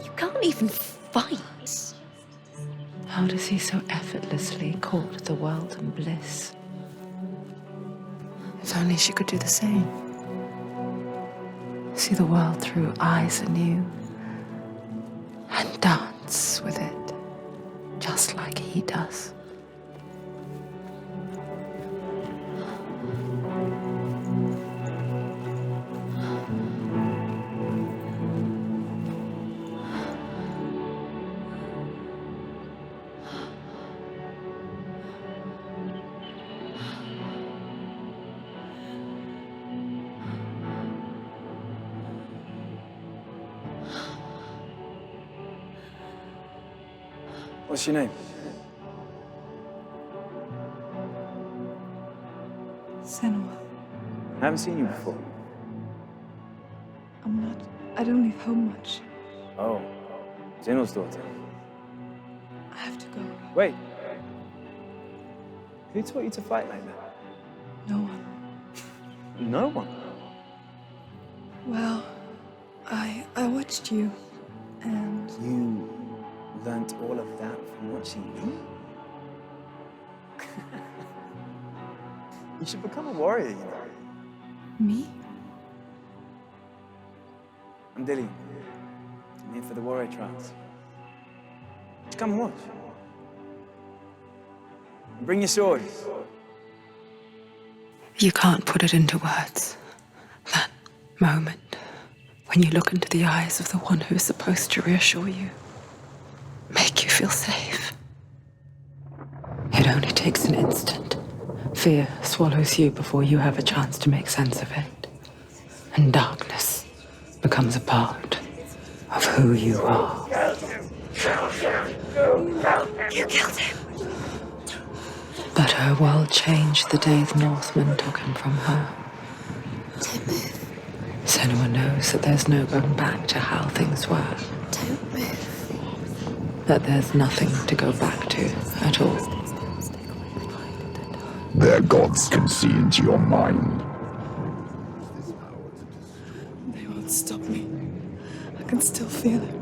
You can't even fight. How does he so effortlessly court the world and bliss? If only she could do the same. See the world through eyes anew and dance with it just like he does. What's your name? Senua. I haven't seen you before. I don't leave home much. Oh, Zeno's daughter. I have to go. Wait. Who taught you to fight like that? No one. No one? Well, I watched you, and You learnt all of that from watching me? You should become a warrior, you know. me? I'm Dillion. I'm here for the warrior trials. Just come and watch. And bring your sword. You can't put it into words. That moment When you look into the eyes of the one who is supposed to reassure you, make you feel safe. It only takes an instant. Fear swallows you before you have a chance to make sense of it. And darkness becomes a part of who you are. You killed him. But her world changed the day the Northmen took him from her. Don't move. Senua knows that there's no going back to how things were. Don't move. That there's nothing to go back to at all. Their gods can see into your mind. They won't stop me. I can still feel it.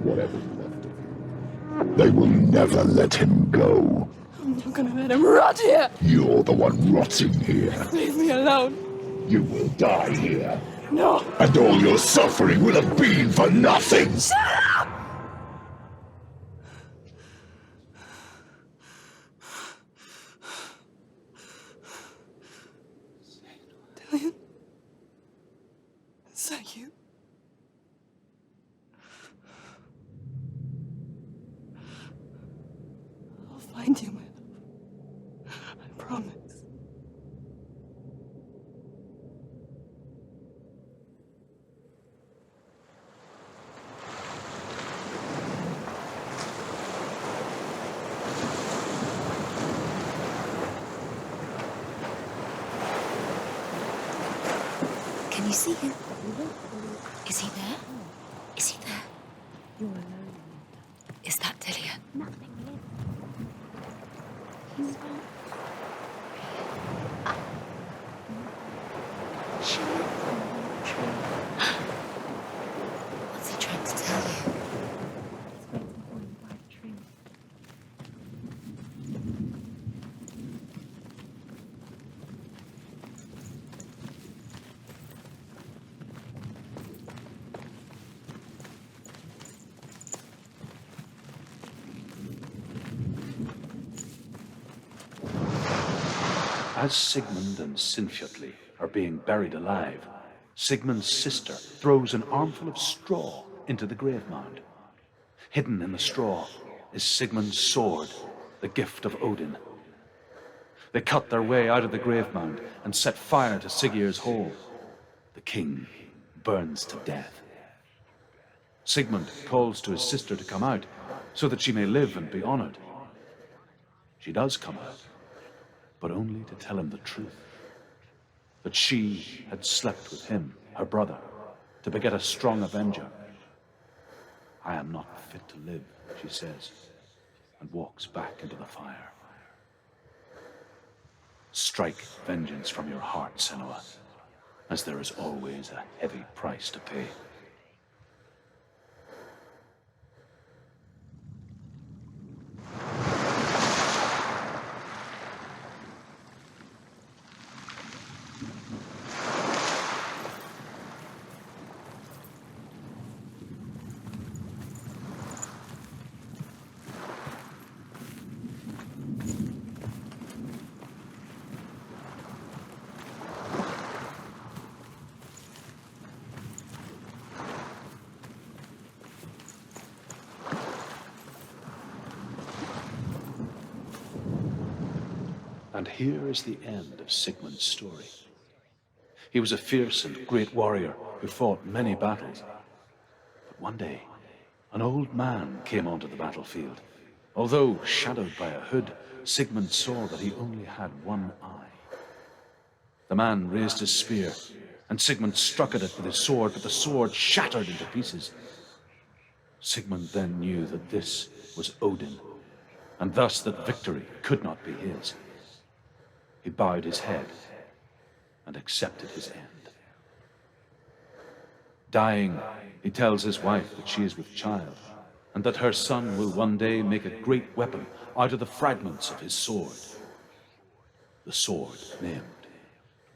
Whatever's left of him. They will never let him go. I'm not gonna let him rot here. You're the one rotting here. Leave me alone. You will die here. No. And all your suffering will have been for nothing. Shut up! Dillion? Is that you? I'll find you, my love. I promise. Can you see him? Is he there? Is he there? You're alone. Is that Dillion? Nothing. He's not. What's he trying to tell you? As Sigmund and Sinfjotli are being buried alive, Sigmund's sister throws an armful of straw into the grave mound. Hidden in the straw is Sigmund's sword, the gift of Odin. They cut their way out of the grave mound and set fire to Siggeir's hole. The king burns to death. Sigmund calls to his sister to come out so that she may live and be honored. She does come out, but only to tell him the truth. That she had slept with him, her brother, to beget a strong avenger. I am not fit to live, she says, and walks back into the fire. Strike vengeance from your heart, Senua, as there is always a heavy price to pay. And here is the end of Sigmund's story. He was a fierce and great warrior who fought many battles. But one day, an old man came onto the battlefield. Although shadowed by a hood, Sigmund saw that he only had one eye. The man raised his spear, and Sigmund struck at it with his sword, but the sword shattered into pieces. Sigmund then knew that this was Odin, and thus that victory could not be his. He bowed his head and accepted his end. Dying, he tells his wife that she is with child, and that her son will one day make a great weapon out of the fragments of his sword. The sword named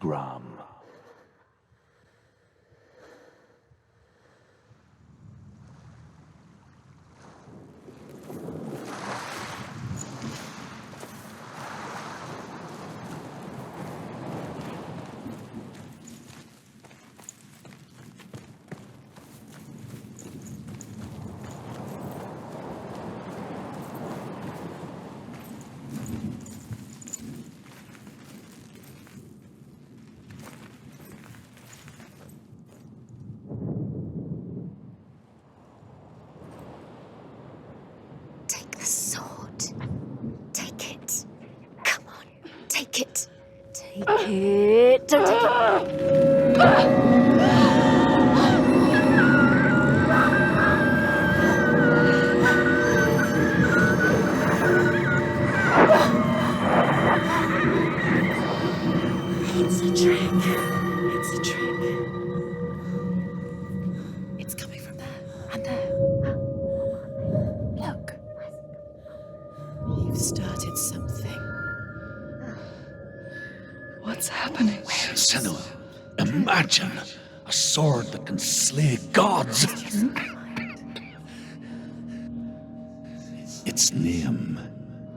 Gram. Take it. Don't take it. It's a trick. It's a trick. It's coming from there and there. Look. You've started something. What's happening? Senua, imagine a sword that can slay gods. Its name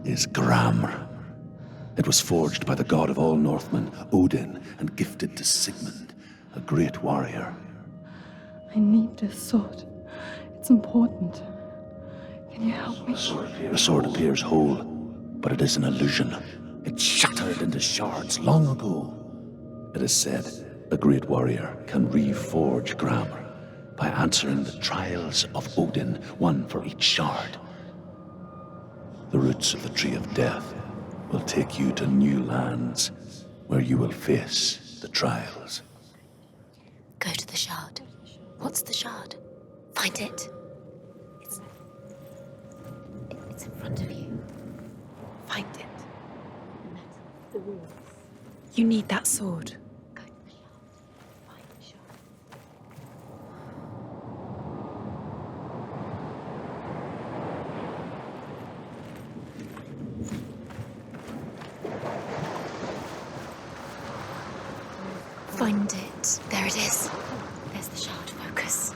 is Gramr. It was forged by the god of all Northmen, Odin, and gifted to Sigmund, a great warrior. I need this sword. It's important. Can you help me? The sword appears whole, but it is an illusion. It shattered into shards long ago. It is said a great warrior can reforge Gramr by answering the trials of Odin, one for each shard. The roots of the Tree of Death will take you to new lands where you will face the trials. Go to the shard. What's the shard? Find it. It's in front of you. Find it. The rules. You need that sword. Go to the shard. Find the shard. Find it. There it is. There's the shard. Focus.